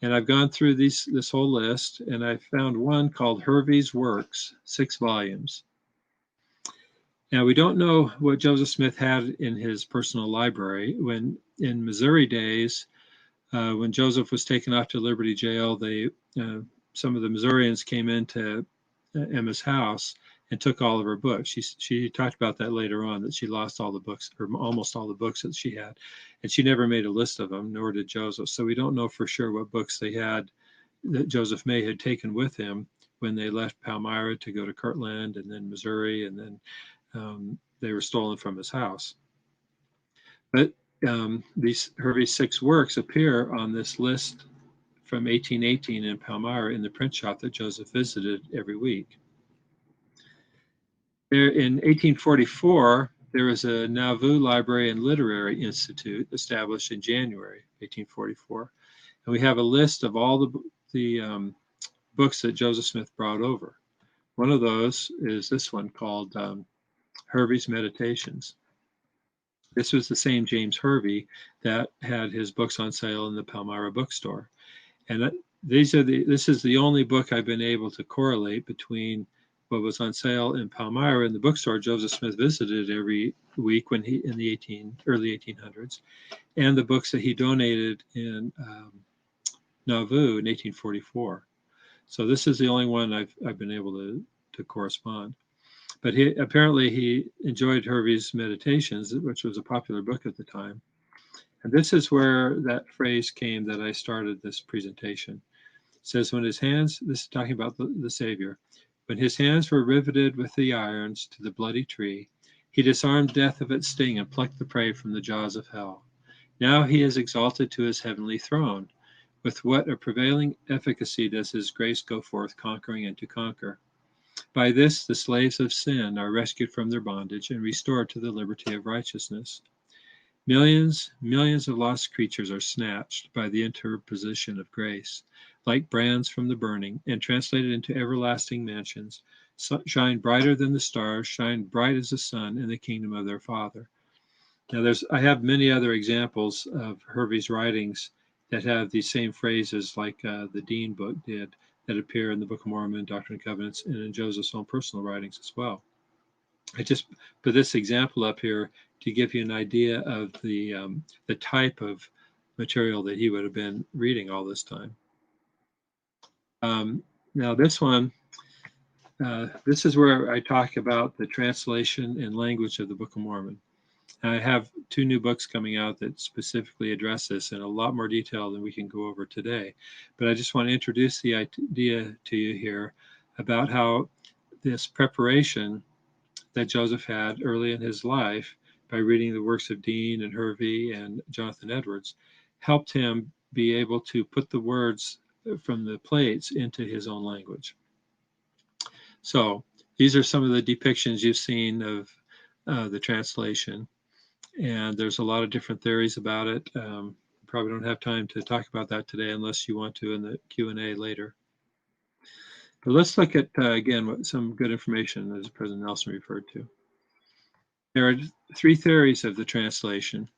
And I've gone through this whole list, and I found one called Hervey's Works, 6 volumes. Now, we don't know what Joseph Smith had in his personal library. When in Missouri days, when Joseph was taken off to Liberty Jail, some of the Missourians came into Emma's house and took all of her books. She talked about that later on, that she lost all the books, or almost all the books that she had, and she never made a list of them, nor did Joseph. So we don't know for sure what books they had that Joseph May had taken with him when they left Palmyra to go to Kirtland and then Missouri, and then they were stolen from his house. But these Hervey's 6 works appear on this list from 1818 in Palmyra in the print shop that Joseph visited every week. There, in 1844, there was a Nauvoo Library and Literary Institute established in January 1844. And we have a list of all the books that Joseph Smith brought over. One of those is this one called Hervey's Meditations. This was the same James Hervey that had his books on sale in the Palmyra bookstore. And this is the only book I've been able to correlate between what was on sale in Palmyra in the bookstore Joseph Smith visited every week when in the early 1800s, and the books that he donated in Nauvoo in 1844. So this is the only one I've been able to correspond. But apparently he enjoyed Hervey's Meditations, which was a popular book at the time. And this is where that phrase came that I started this presentation. It says, when his hands, this is talking about the Savior, when his hands were riveted with the irons to the bloody tree, he disarmed death of its sting and plucked the prey from the jaws of hell. Now he is exalted to his heavenly throne. With what a prevailing efficacy does his grace go forth, conquering and to conquer. By this, the slaves of sin are rescued from their bondage and restored to the liberty of righteousness. Millions of lost creatures are snatched by the interposition of grace, like brands from the burning, and translated into everlasting mansions, shine brighter than the stars, shine bright as the sun in the kingdom of their Father. Now, I have many other examples of Hervey's writings that have these same phrases, like the Dean book did, that appear in the Book of Mormon, Doctrine and Covenants, and in Joseph's own personal writings as well. I just put this example up here to give you an idea of the type of material that he would have been reading all this time. Now this one, this is where I talk about the translation and language of the Book of Mormon. I have 2 new books coming out that specifically address this in a lot more detail than we can go over today. But I just want to introduce the idea to you here about how this preparation that Joseph had early in his life by reading the works of Dean and Hervey and Jonathan Edwards helped him be able to put the words from the plates into his own language. So these are some of the depictions you've seen of the translation, and there's a lot of different theories about it. Probably don't have time to talk about that today unless you want to in the Q&A later. But let's look at, again, some good information as President Nelson referred to. There are three theories of the translation.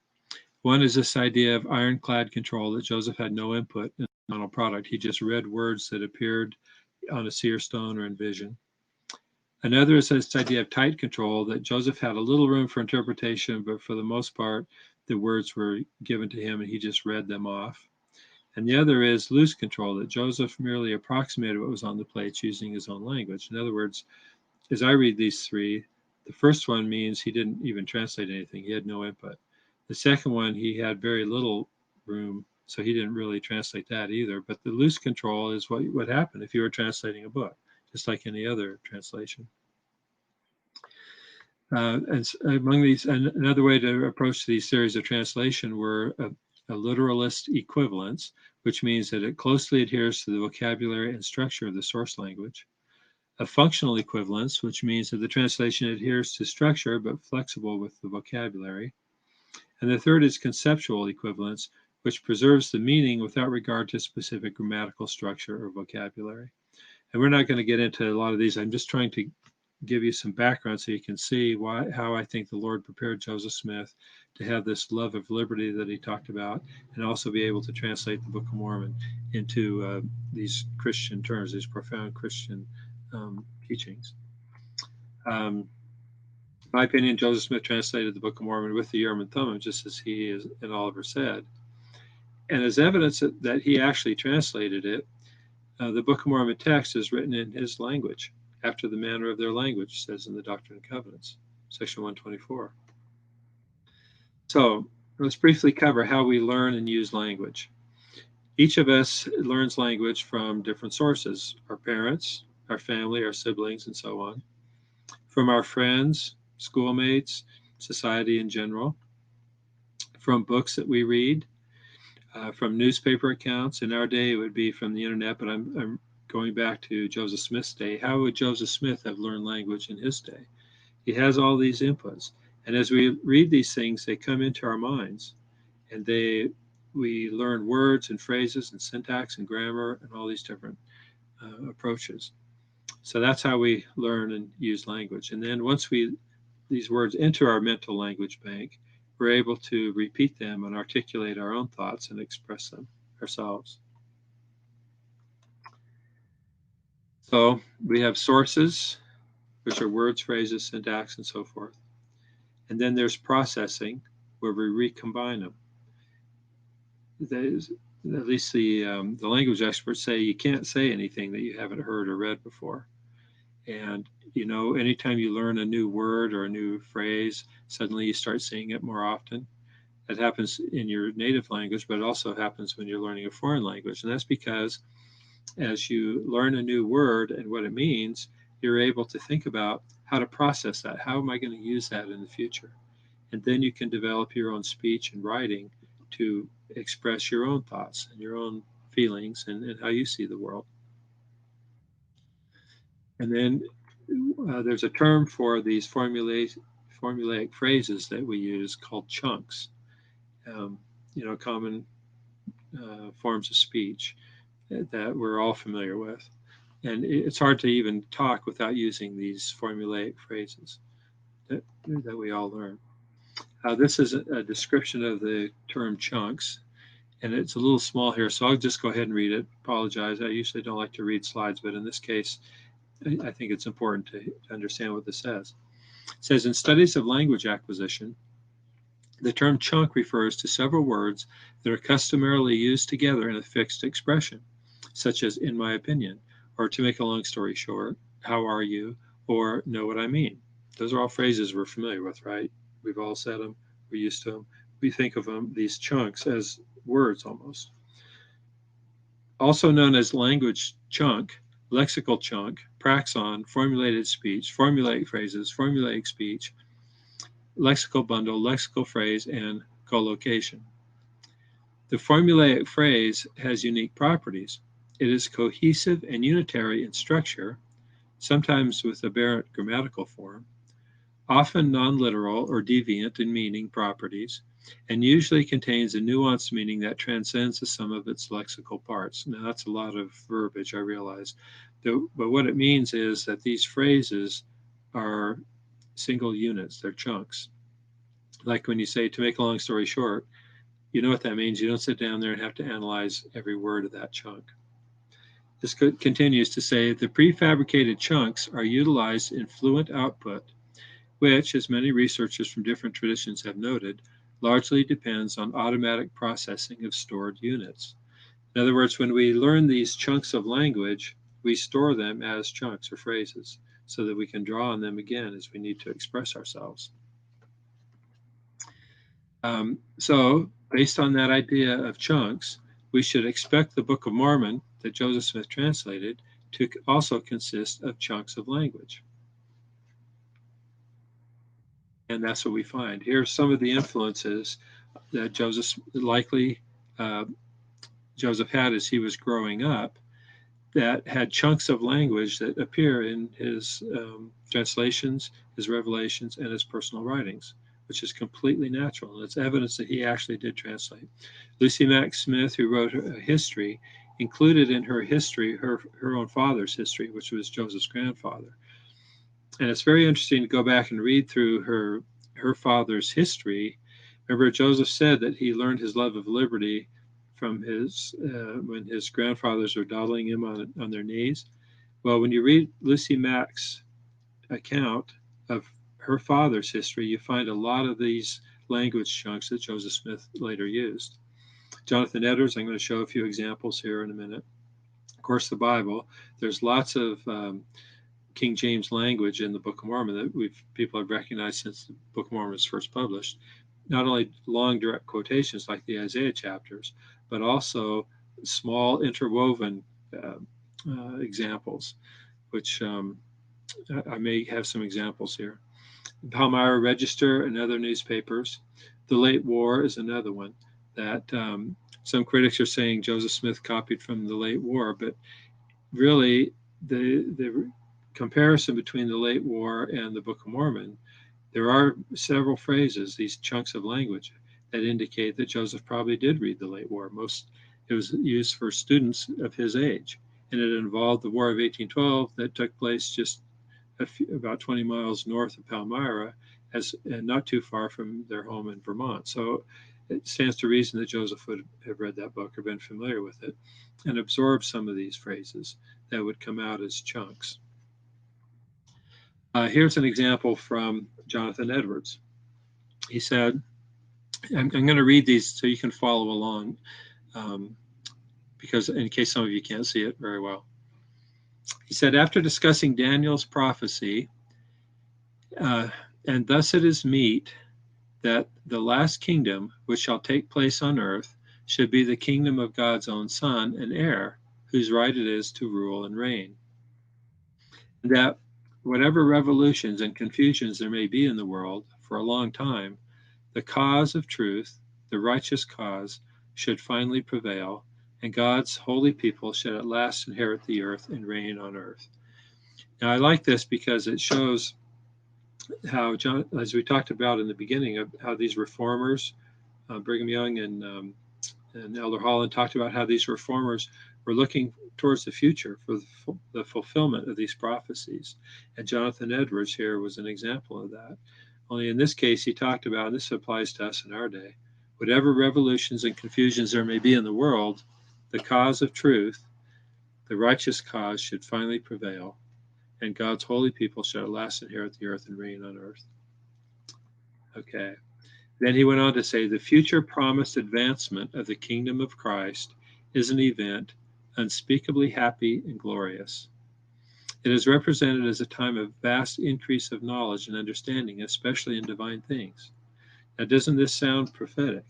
One is this idea of ironclad control, that Joseph had no input in the final product. He just read words that appeared on a seer stone or in vision. Another is this idea of tight control, that Joseph had a little room for interpretation, but for the most part, the words were given to him and he just read them off. And the other is loose control, that Joseph merely approximated what was on the plates using his own language. In other words, as I read these three, the first one means he didn't even translate anything. He had no input. The second one, he had very little room, so he didn't really translate that either. But the loose control is what would happen if you were translating a book, just like any other translation. And among these, another way to approach these theories of translation were a literalist equivalence, which means that it closely adheres to the vocabulary and structure of the source language. A functional equivalence, which means that the translation adheres to structure but flexible with the vocabulary. And the third is conceptual equivalence, which preserves the meaning without regard to specific grammatical structure or vocabulary. And we're not going to get into a lot of these. I'm just trying to give you some background so you can see how I think the Lord prepared Joseph Smith to have this love of liberty that he talked about, and also be able to translate the Book of Mormon into these Christian terms, these profound Christian teachings. In my opinion, Joseph Smith translated the Book of Mormon with the Urim and Thummim, just as he and Oliver said. And as evidence that he actually translated it, the Book of Mormon text is written in his language, after the manner of their language, says in the Doctrine and Covenants, section 124. So let's briefly cover how we learn and use language. Each of us learns language from different sources: our parents, our family, our siblings, and so on, from our friends, schoolmates, society in general, from books that we read, from newspaper accounts. In our day, it would be from the internet, but I'm going back to Joseph Smith's day. How would Joseph Smith have learned language in his day? He has all these inputs. And as we read these things, they come into our minds, and we learn words and phrases and syntax and grammar and all these different approaches. So that's how we learn and use language. And then once these words enter our mental language bank, we're able to repeat them and articulate our own thoughts and express them ourselves. So we have sources, which are words, phrases, syntax, and so forth. And then there's processing, where we recombine them. At least the language experts say you can't say anything that you haven't heard or read before. And, anytime you learn a new word or a new phrase, suddenly you start saying it more often. That happens in your native language, but it also happens when you're learning a foreign language. And that's because as you learn a new word and what it means, you're able to think about how to process that. How am I going to use that in the future? And then you can develop your own speech and writing to express your own thoughts and your own feelings and how you see the world. And then there's a term for these formulaic phrases that we use called chunks, common forms of speech that we're all familiar with. And it's hard to even talk without using these formulaic phrases that we all learn. This is a description of the term chunks, and it's a little small here, so I'll just go ahead and read it. Apologize. I usually don't like to read slides, but in this case, I think it's important to understand what this says. It says, in studies of language acquisition, the term chunk refers to several words that are customarily used together in a fixed expression, such as in my opinion, or to make a long story short, how are you, or know what I mean. Those are all phrases we're familiar with, right? We've all said them, we're used to them. We think of them, these chunks, as words almost. Also known as language chunk, lexical chunk, praxon, formulated speech, formulaic phrases, formulaic speech, lexical bundle, lexical phrase, and collocation. The formulaic phrase has unique properties. It is cohesive and unitary in structure, sometimes with aberrant grammatical form, often non-literal or deviant in meaning properties, and usually contains a nuanced meaning that transcends the sum of its lexical parts. Now, that's a lot of verbiage, I realize. But what it means is that these phrases are single units, they're chunks. Like when you say, to make a long story short, you know what that means. You don't sit down there and have to analyze every word of that chunk. This continues to say, the prefabricated chunks are utilized in fluent output, which, as many researchers from different traditions have noted, largely depends on automatic processing of stored units. In other words, when we learn these chunks of language, we store them as chunks or phrases so that we can draw on them again as we need to express ourselves. So, based on that idea of chunks, we should expect the Book of Mormon that Joseph Smith translated to also consist of chunks of language. And that's what we find. Here's some of the influences that Joseph had as he was growing up that had chunks of language that appear in his translations, his revelations, and his personal writings, which is completely natural. And it's evidence that he actually did translate. Lucy Mack Smith, who wrote a history, included in her history her own father's history, which was Joseph's grandfather. And it's very interesting to go back and read through her father's history. Remember, Joseph said that he learned his love of liberty from his when his grandfathers were dawdling him on their knees. Well, when you read Lucy Mack's account of her father's history, you find a lot of these language chunks that Joseph Smith later used. Jonathan Edwards, I'm going to show a few examples here in a minute. Of course, the Bible. There's lots of King James language in the Book of Mormon that people have recognized since the Book of Mormon was first published. Not only long direct quotations like the Isaiah chapters, but also small interwoven examples, which I may have some examples here. Palmyra Register and other newspapers. The Late War is another one that some critics are saying Joseph Smith copied from the Late War, but really the comparison between the Late War and the Book of Mormon, there are several phrases, these chunks of language, that indicate that Joseph probably did read the Late War. It was used for students of his age, and it involved the War of 1812 that took place just about 20 miles north of Palmyra, and not too far from their home in Vermont. So it stands to reason that Joseph would have read that book or been familiar with it and absorbed some of these phrases that would come out as chunks. Here's an example from Jonathan Edwards. He said, I'm going to read these so you can follow along, because in case some of you can't see it very well. He said, after discussing Daniel's prophecy, and thus it is meet that the last kingdom which shall take place on earth should be the kingdom of God's own Son and heir, whose right it is to rule and reign. And that whatever revolutions and confusions there may be in the world for a long time, the cause of truth, the righteous cause, should finally prevail, and God's holy people should at last inherit the earth and reign on earth. Now, I like this because it shows how, as we talked about in the beginning, of how these reformers, Brigham Young and Elder Holland, talked about how these reformers were looking towards the future for the fulfillment of these prophecies. And Jonathan Edwards here was an example of that. Only in this case, he talked about, and this applies to us in our day, whatever revolutions and confusions there may be in the world, the cause of truth, the righteous cause, should finally prevail, and God's holy people shall at last inherit the earth and reign on earth. Okay. Then he went on to say, the future promised advancement of the kingdom of Christ is an event unspeakably happy and glorious. It is represented as a time of vast increase of knowledge and understanding, especially in divine things. Now, doesn't this sound prophetic?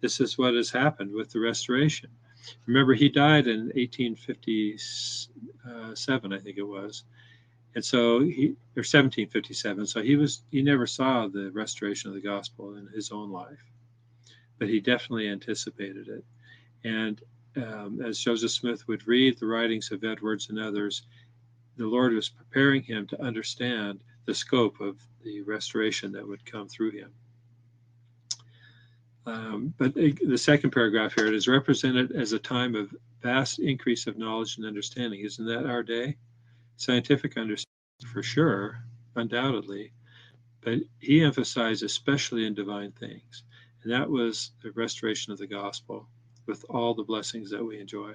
This is what has happened with the restoration. Remember, he died in 1857, I think it was. And so or 1757. So he never saw the restoration of the gospel in his own life. but he definitely anticipated it. And as Joseph Smith would read the writings of Edwards and others, the Lord was preparing him to understand the scope of the restoration that would come through him. But the second paragraph here, it is represented as a time of vast increase of knowledge and understanding. Isn't that our day? Scientific understanding for sure, undoubtedly, but he emphasized especially in divine things. And that was the restoration of the gospel with all the blessings that we enjoy.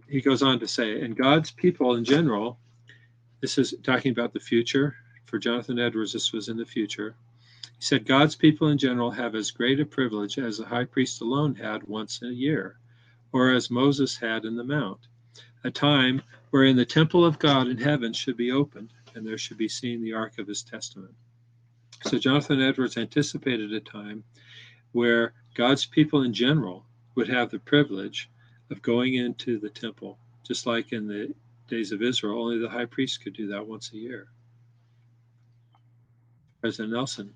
He goes on to say, and God's people in general, this is talking about the future. For Jonathan Edwards, this was in the future. He said, God's people in general have as great a privilege as the high priest alone had once a year, or as Moses had in the mount, a time wherein the temple of God in heaven should be opened, and there should be seen the ark of his testament. So Jonathan Edwards anticipated a time where God's people in general would have the privilege of going into the temple, just like in the days of Israel. Only the high priest could do that once a year. President Nelson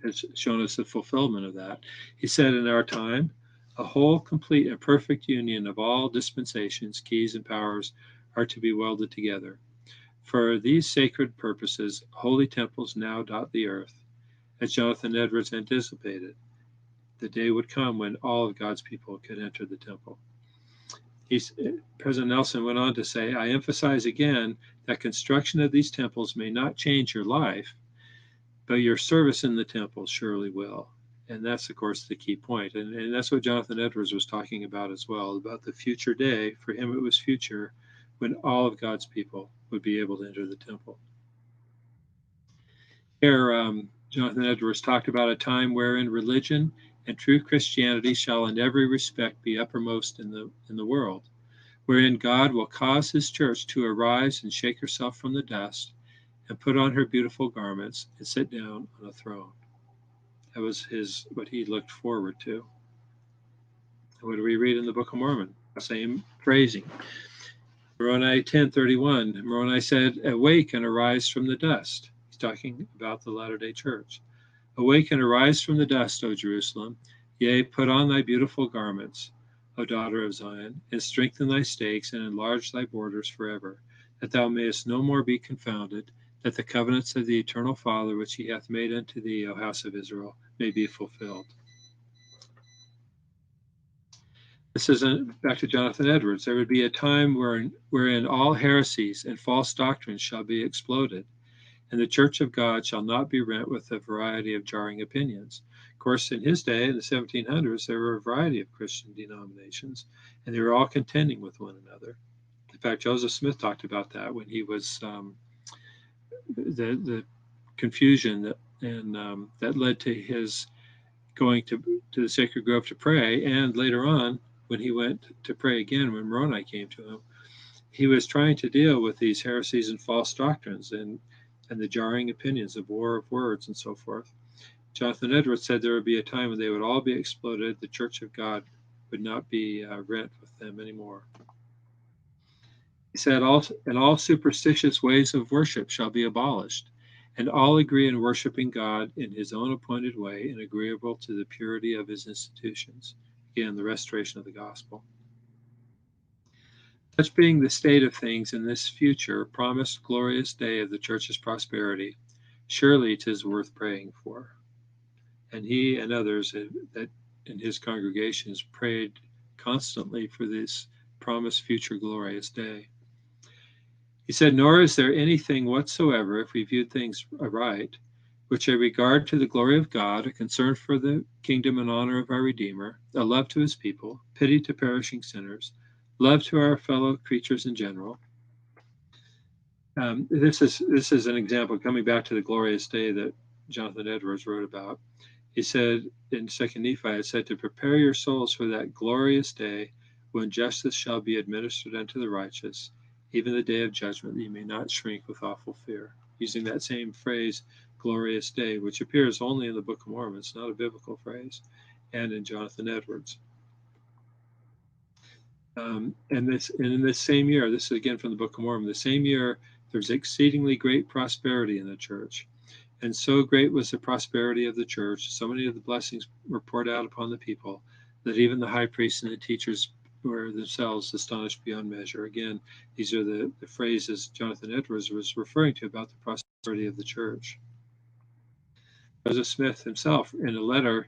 has shown us the fulfillment of that. He said, in our time, a whole, complete, and perfect union of all dispensations, keys, and powers are to be welded together. For these sacred purposes, holy temples now dot the earth, as Jonathan Edwards anticipated. The day would come when all of God's people could enter the temple. President Nelson went on to say, I emphasize again that construction of these temples may not change your life, but your service in the temple surely will. And that's, of course, the key point. And that's what Jonathan Edwards was talking about as well, about the future day. For him, it was future when all of God's people would be able to enter the temple. Here, Jonathan Edwards talked about a time wherein religion and true Christianity shall in every respect be uppermost in the world, wherein God will cause his church to arise and shake herself from the dust and put on her beautiful garments and sit down on a throne. That was what he looked forward to. And what do we read in the Book of Mormon? Same phrasing. Moroni 10:31. Moroni said, awake and arise from the dust. He's talking about the Latter-day Church. Awake and arise from the dust, O Jerusalem. Yea, put on thy beautiful garments, O daughter of Zion, and strengthen thy stakes and enlarge thy borders forever, that thou mayest no more be confounded, that the covenants of the eternal Father which he hath made unto thee, O house of Israel, may be fulfilled. This is back to Jonathan Edwards. There would be a time wherein all heresies and false doctrines shall be exploded, and the church of God shall not be rent with a variety of jarring opinions. Of course, in his day, in the 1700s, there were a variety of Christian denominations, and they were all contending with one another. In fact, Joseph Smith talked about that when he was the confusion that led to his going to the Sacred Grove to pray, and later on, when he went to pray again, when Moroni came to him, he was trying to deal with these heresies and false doctrines and the jarring opinions of war of words and so forth. Jonathan Edwards said there would be a time when they would all be exploded. The Church of God would not be rent with them anymore. He said, all superstitious ways of worship shall be abolished, and all agree in worshiping God in his own appointed way and agreeable to the purity of his institutions. Again, the restoration of the gospel. Such being the state of things in this future promised glorious day of the church's prosperity, surely 'tis worth praying for. And he and others that in his congregations prayed constantly for this promised future glorious day. He said, nor is there anything whatsoever, if we viewed things aright, which a regard to the glory of God, a concern for the kingdom and honor of our Redeemer, a love to his people, pity to perishing sinners, love to our fellow creatures in general. This is an example, coming back to the glorious day that Jonathan Edwards wrote about. He said in 2 Nephi, it said, to prepare your souls for that glorious day when justice shall be administered unto the righteous, even the day of judgment, that you may not shrink with awful fear. Using that same phrase, glorious day, which appears only in the Book of Mormon. It's not a biblical phrase, and in Jonathan Edwards. And in this same year, this is again from the Book of Mormon, the same year, there's exceedingly great prosperity in the church. And so great was the prosperity of the church, so many of the blessings were poured out upon the people, that even the high priests and the teachers were themselves astonished beyond measure. Again, these are the phrases Jonathan Edwards was referring to about the prosperity of the church. Joseph Smith himself, in a letter,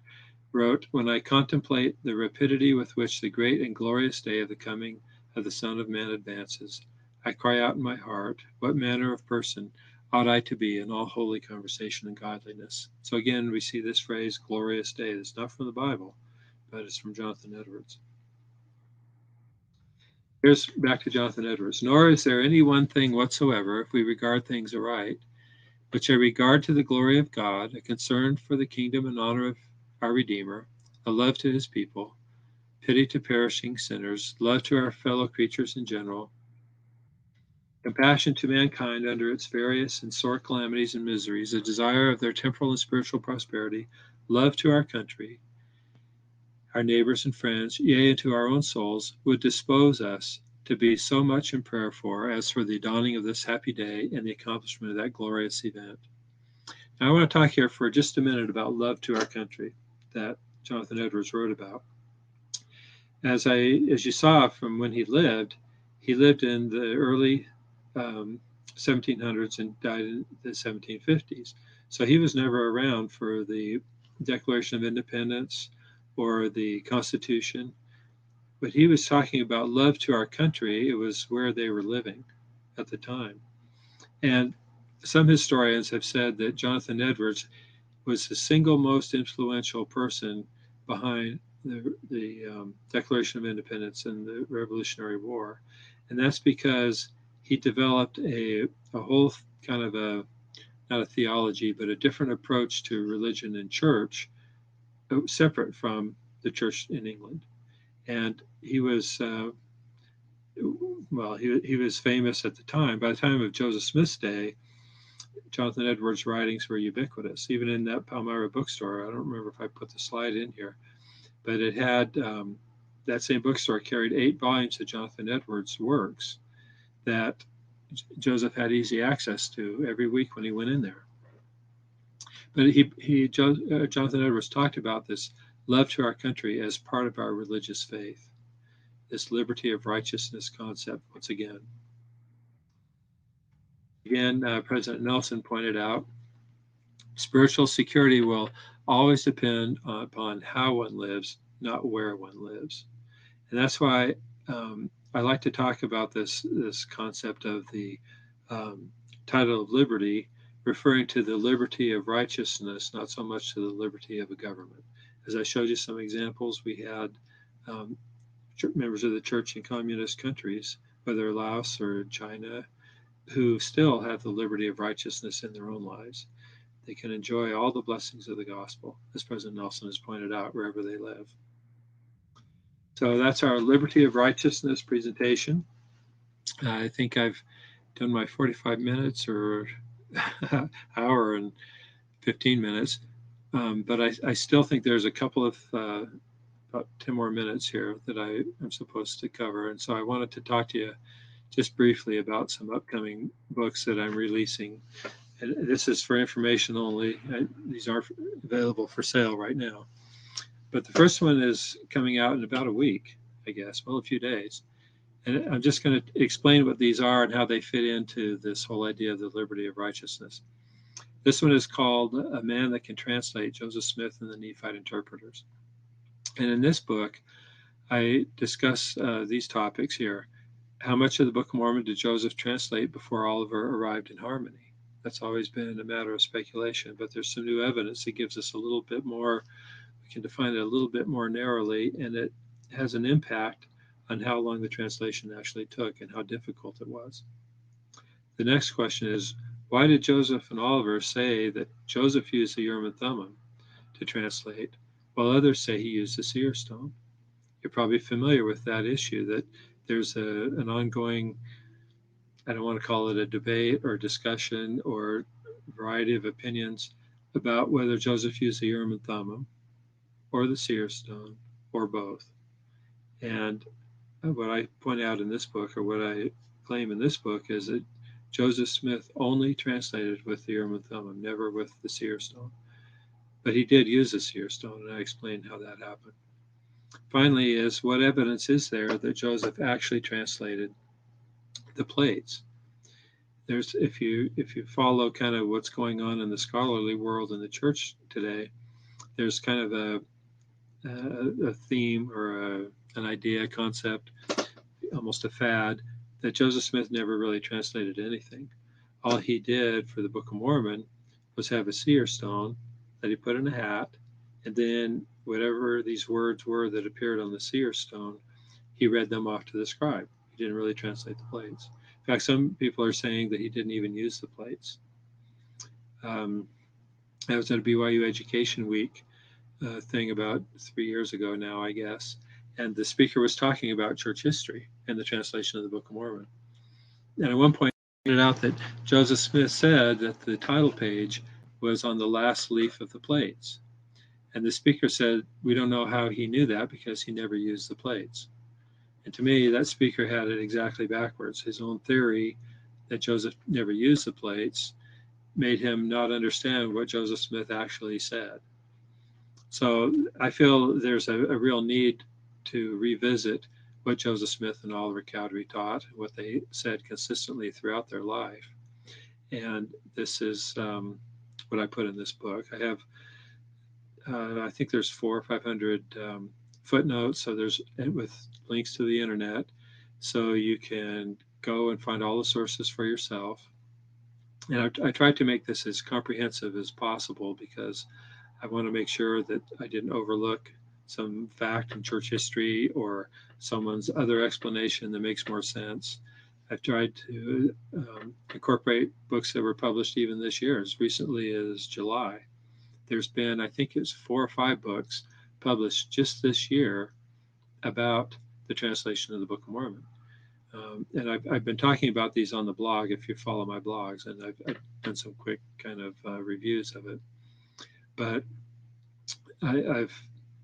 wrote, "When I contemplate the rapidity with which the great and glorious day of the coming of the Son of Man advances, I cry out in my heart, what manner of person ought I to be in all holy conversation and godliness?" So again, we see this phrase, glorious day. It's not from the Bible, but it's from Jonathan Edwards. Here's back to Jonathan Edwards. "Nor is there any one thing whatsoever, if we regard things aright, which a regard to the glory of God, a concern for the kingdom and honor of our Redeemer, a love to his people, pity to perishing sinners, love to our fellow creatures in general, compassion to mankind under its various and sore calamities and miseries, a desire of their temporal and spiritual prosperity, love to our country, our neighbors and friends, yea, and to our own souls, would dispose us to be so much in prayer for, as for the dawning of this happy day and the accomplishment of that glorious event." Now, I want to talk here for just a minute about love to our country that Jonathan Edwards wrote about. As you saw from when he lived in the early 1700s and died in the 1750s. So he was never around for the Declaration of Independence or the Constitution. But he was talking about love to our country. It was where they were living at the time. And some historians have said that Jonathan Edwards was the single most influential person behind the Declaration of Independence and the Revolutionary War. And that's because he developed a whole kind of not a theology, but a different approach to religion and church, separate from the church in England. And he was, he was famous at the time. By the time of Joseph Smith's day, Jonathan Edwards' writings were ubiquitous, even in that Palmyra bookstore. I don't remember if I put the slide in here, but it had, that same bookstore carried 8 volumes of Jonathan Edwards' works that Joseph had easy access to every week when he went in there. But Jonathan Edwards talked about this love to our country as part of our religious faith, this liberty of righteousness concept once again. Again, President Nelson pointed out, spiritual security will always depend upon how one lives, not where one lives. And that's why I like to talk about this concept of the title of liberty, referring to the liberty of righteousness, not so much to the liberty of a government. As I showed you some examples, we had members of the church in communist countries, whether Laos or China, who still have the liberty of righteousness in their own lives. They can enjoy all the blessings of the gospel, as President Nelson has pointed out, wherever they live. So that's our liberty of righteousness presentation. I think I've done my 45 minutes or hour and 15 minutes, but I still think there's a couple of about 10 more minutes here that I am supposed to cover. And so I wanted to talk to you just briefly about some upcoming books that I'm releasing. And this is for information only. These aren't available for sale right now. But the first one is coming out in about a week, I guess, well, a few days. And I'm just going to explain what these are and how they fit into this whole idea of the liberty of righteousness. This one is called A Man That Can Translate, Joseph Smith and the Nephite Interpreters. And in this book, I discuss these topics here. How much of the Book of Mormon did Joseph translate before Oliver arrived in Harmony? That's always been a matter of speculation, but there's some new evidence that gives us a little bit more, we can define it a little bit more narrowly, and it has an impact on how long the translation actually took and how difficult it was. The next question is, why did Joseph and Oliver say that Joseph used the Urim and Thummim to translate, while others say he used the seer stone? You're probably familiar with that issue, that there's an ongoing, I don't want to call it a debate or discussion or variety of opinions about whether Joseph used the Urim and Thummim or the seer stone or both. And what I point out in this book, or what I claim in this book, is that Joseph Smith only translated with the Urim and Thummim, never with the seer stone. But he did use the seer stone, and I explained how that happened. Finally, is what evidence is there that Joseph actually translated the plates? There's, if you follow kind of what's going on in the scholarly world in the church today, there's kind of a theme or an idea, concept, almost a fad, that Joseph Smith never really translated anything. All he did for the Book of Mormon was have a seer stone that he put in a hat, and then whatever these words were that appeared on the seer stone, he read them off to the scribe. He didn't really translate the plates. In fact, some people are saying that he didn't even use the plates. I was at a BYU Education Week thing about 3 years ago now, I guess, and the speaker was talking about church history and the translation of the Book of Mormon. And at one point, he pointed out that Joseph Smith said that the title page was on the last leaf of the plates. And the speaker said, we don't know how he knew that because he never used the plates. And to me, that speaker had it exactly backwards. His own theory that Joseph never used the plates made him not understand what Joseph Smith actually said. So I feel there's a real need to revisit what Joseph Smith and Oliver Cowdery taught, what they said consistently throughout their life. And this is what I put in this book. I have, I think there's 400 or 500 footnotes. So there's with links to the internet. So you can go and find all the sources for yourself. And I tried to make this as comprehensive as possible because I want to make sure that I didn't overlook some fact in church history or someone's other explanation that makes more sense. I've tried to incorporate books that were published even this year, as recently as July. There's been, I think it's 4 or 5 books published just this year about the translation of the Book of Mormon. And I've been talking about these on the blog, if you follow my blogs, and I've done some quick kind of reviews of it. But I've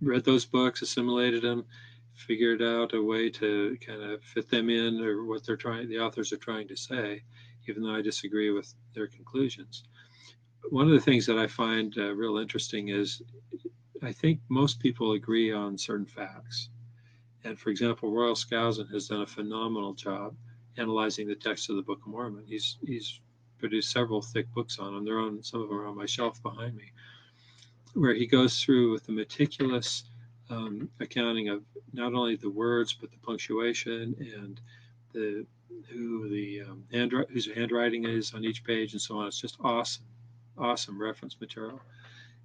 read those books, assimilated them, figured out a way to kind of fit them in or what the authors are trying to say, even though I disagree with their conclusions. One of the things that I find real interesting is I think most people agree on certain facts. And for example, Royal Skousen has done a phenomenal job analyzing the text of the Book of Mormon. He's produced several thick books on them. Some of them are on my shelf behind me, where he goes through with the meticulous accounting of not only the words but the punctuation and whose handwriting is on each page and so on. It's just awesome reference material.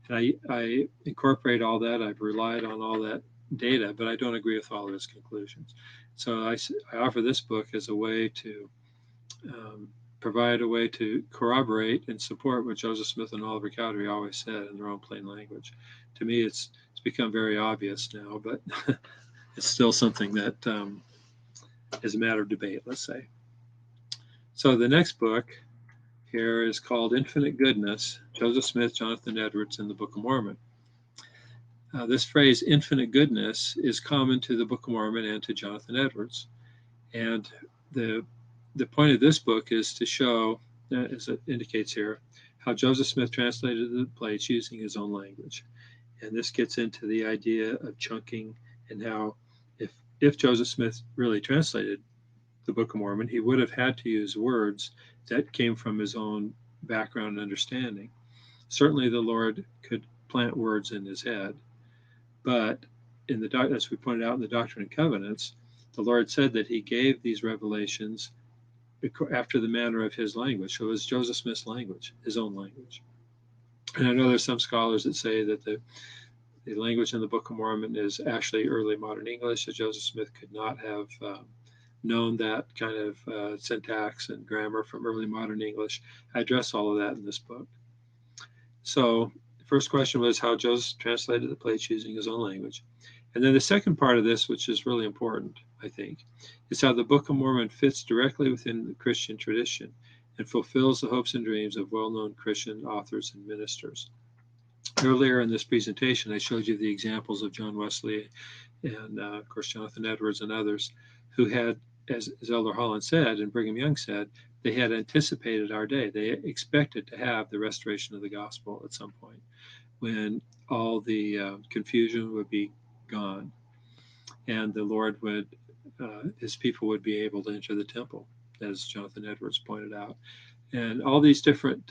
And I incorporate all that. I've relied on all that data, but I don't agree with all of his conclusions. So I offer this book as a way to provide a way to corroborate and support what Joseph Smith and Oliver Cowdery always said in their own plain language. To me, it's become very obvious now, but it's still something that is a matter of debate, let's say. So the next book here is called Infinite Goodness, Joseph Smith, Jonathan Edwards, and the Book of Mormon. This phrase, infinite goodness, is common to the Book of Mormon and to Jonathan Edwards. And the point of this book is to show, as it indicates here, how Joseph Smith translated the plates using his own language. And this gets into the idea of chunking and how if Joseph Smith really translated the Book of Mormon, he would have had to use words that came from his own background and understanding. Certainly the Lord could plant words in his head, but as we pointed out in the Doctrine and Covenants, the Lord said that he gave these revelations after the manner of his language. So it was Joseph Smith's language, his own language. And I know there's some scholars that say that the language in the Book of Mormon is actually early modern English, that Joseph Smith could not have known that kind of syntax and grammar from early modern English. I address all of that in this book. So the first question was how Joseph translated the plates using his own language. And then the second part of this, which is really important, I think, is how the Book of Mormon fits directly within the Christian tradition and fulfills the hopes and dreams of well-known Christian authors and ministers. Earlier in this presentation, I showed you the examples of John Wesley and, of course, Jonathan Edwards and others who had as Elder Holland said and Brigham Young said, they had anticipated our day. They expected to have the restoration of the gospel at some point when all the confusion would be gone and the Lord would, his people would be able to enter the temple, as Jonathan Edwards pointed out. And all these different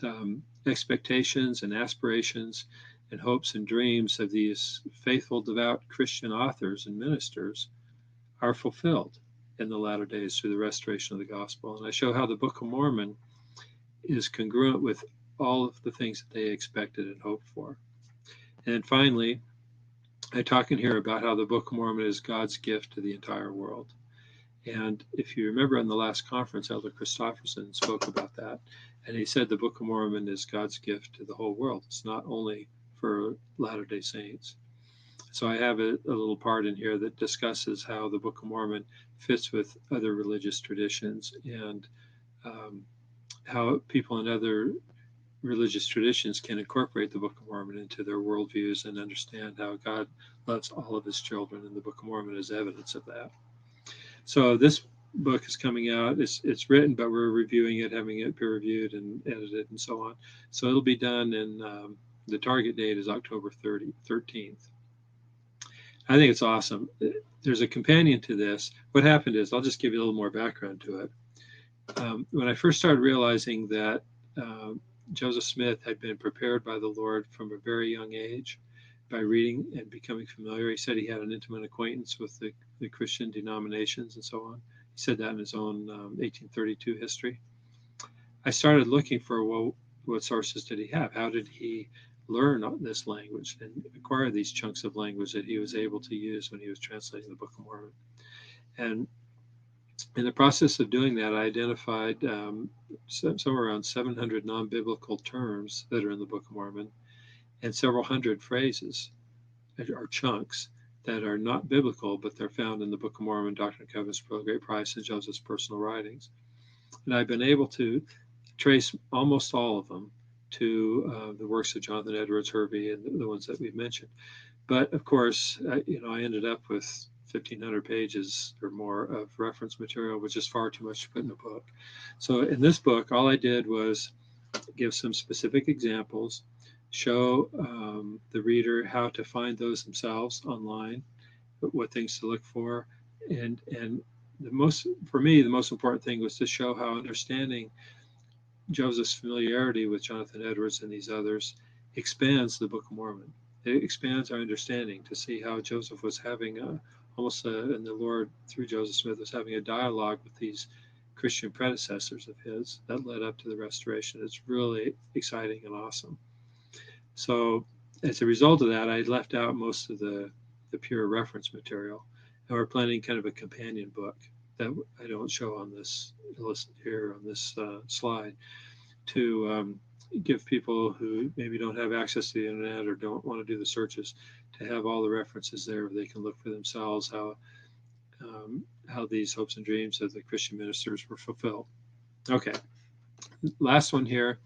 expectations and aspirations and hopes and dreams of these faithful, devout Christian authors and ministers are fulfilled in the latter days through the restoration of the gospel. And I show how the Book of Mormon is congruent with all of the things that they expected and hoped for. And finally, I talk in here about how the Book of Mormon is God's gift to the entire world. And if you remember in the last conference, Elder Christofferson spoke about that. And he said the Book of Mormon is God's gift to the whole world. It's not only for Latter-day Saints. So I have a little part in here that discusses how the Book of Mormon fits with other religious traditions and how people in other religious traditions can incorporate the Book of Mormon into their worldviews and understand how God loves all of his children, and the Book of Mormon is evidence of that. So this book is coming out. It's written, but we're reviewing it, having it peer reviewed and edited and so on. So it'll be done in the target date is October 13th. I think it's awesome. There's a companion to this. What happened is, I'll just give you a little more background to it. When I first started realizing that Joseph Smith had been prepared by the Lord from a very young age by reading and becoming familiar. He said he had an intimate acquaintance with the Christian denominations and so on. He said that in his own 1832 history. I started looking for, well, what sources did he have? How did he learn this language and acquire these chunks of language that he was able to use when he was translating the Book of Mormon? And in the process of doing that, I identified somewhere around 700 non-biblical terms that are in the Book of Mormon and several hundred phrases or chunks that are not biblical, but they're found in the Book of Mormon, Doctrine and Covenants, Pearl of Great Price, and Joseph's personal writings. And I've been able to trace almost all of them to the works of Jonathan Edwards, Hervey, and the ones that we've mentioned. But of course, I ended up with 1,500 pages or more of reference material, which is far too much to put in a book. So in this book, all I did was give some specific examples, show the reader how to find those themselves online, what things to look for, and for me, the most important thing was to show how understanding Joseph's familiarity with Jonathan Edwards and these others expands the Book of Mormon. It expands our understanding to see how Joseph was having and the Lord through Joseph Smith was having a dialogue with these Christian predecessors of his that led up to the restoration. It's really exciting and awesome. So as a result of that, I left out most of the pure reference material, and we're planning kind of a companion book that I don't show on this list here on this slide to give people who maybe don't have access to the internet or don't want to do the searches to have all the references there where they can look for themselves how these hopes and dreams of the Christian ministers were fulfilled. Okay, last one here.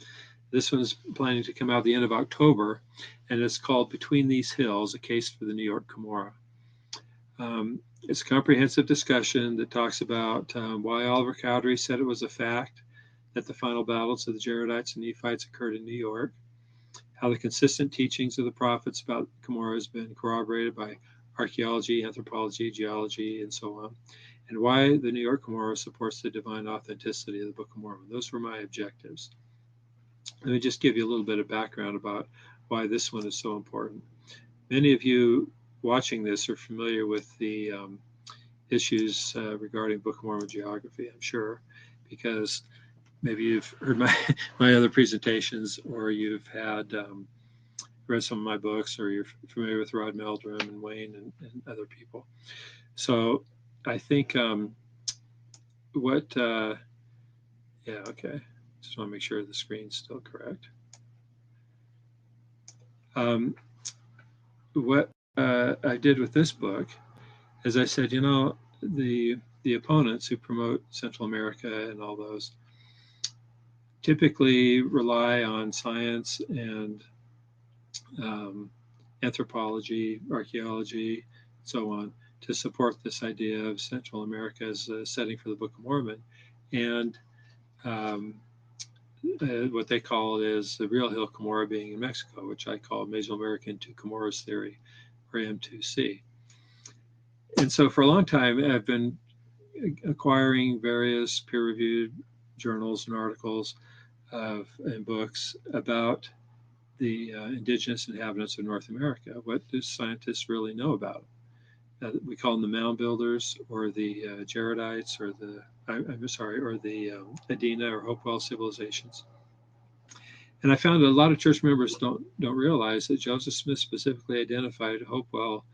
This one's planning to come out the end of October, and it's called Between These Hills, A Case for the New York Cumorah. It's a comprehensive discussion that talks about why Oliver Cowdery said it was a fact that the final battles of the Jaredites and Nephites occurred in New York, how the consistent teachings of the prophets about Cumorah has been corroborated by archaeology, anthropology, geology, and so on, and why the New York Cumorah supports the divine authenticity of the Book of Mormon. Those were my objectives. Let me just give you a little bit of background about why this one is so important. Many of you watching this are familiar with the issues regarding Book of Mormon geography, I'm sure, because maybe you've heard my other presentations, or you've had read some of my books, or you're familiar with Rod Meldrum and Wayne and other people. So I think okay. Just want to make sure the screen's still correct. What I did with this book is I said, the opponents who promote Central America and all those typically rely on science and anthropology, archaeology, so on, to support this idea of Central America as a setting for the Book of Mormon. And what they call is the real Hill Cumorah being in Mexico, which I call Mesoamerican Two Comoras theory, or M2C. And so for a long time, I've been acquiring various peer-reviewed journals and articles and books about the indigenous inhabitants of North America. What do scientists really know about? We call them the mound builders, or the Jaredites, or the Adena or Hopewell civilizations. And I found that a lot of church members don't realize that Joseph Smith specifically identified Hopewell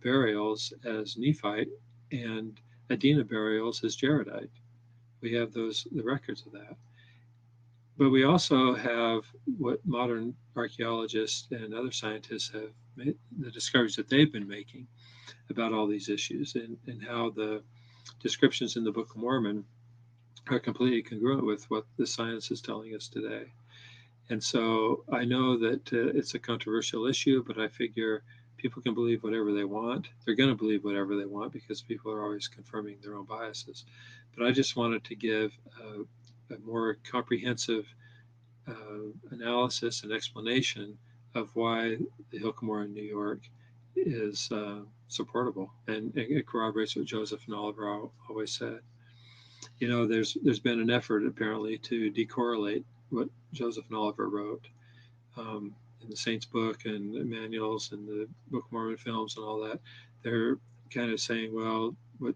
burials as Nephite and Adena burials as Jaredite. We have the records of that. But we also have what modern archaeologists and other scientists have made, the discoveries that they've been making about all these issues, and how the descriptions in the Book of Mormon are completely congruent with what the science is telling us today. And so I know that it's a controversial issue, but I figure people can believe whatever they want. They're going to believe whatever they want because people are always confirming their own biases. But I just wanted to give a more comprehensive analysis and explanation of why the Hill Cumorah in New York is supportable, and it corroborates what Joseph and Oliver always said. You know, there's been an effort apparently to decorrelate what Joseph and Oliver wrote in the Saints book and the manuals and the Book of Mormon films and all that. They're kind of saying, well, what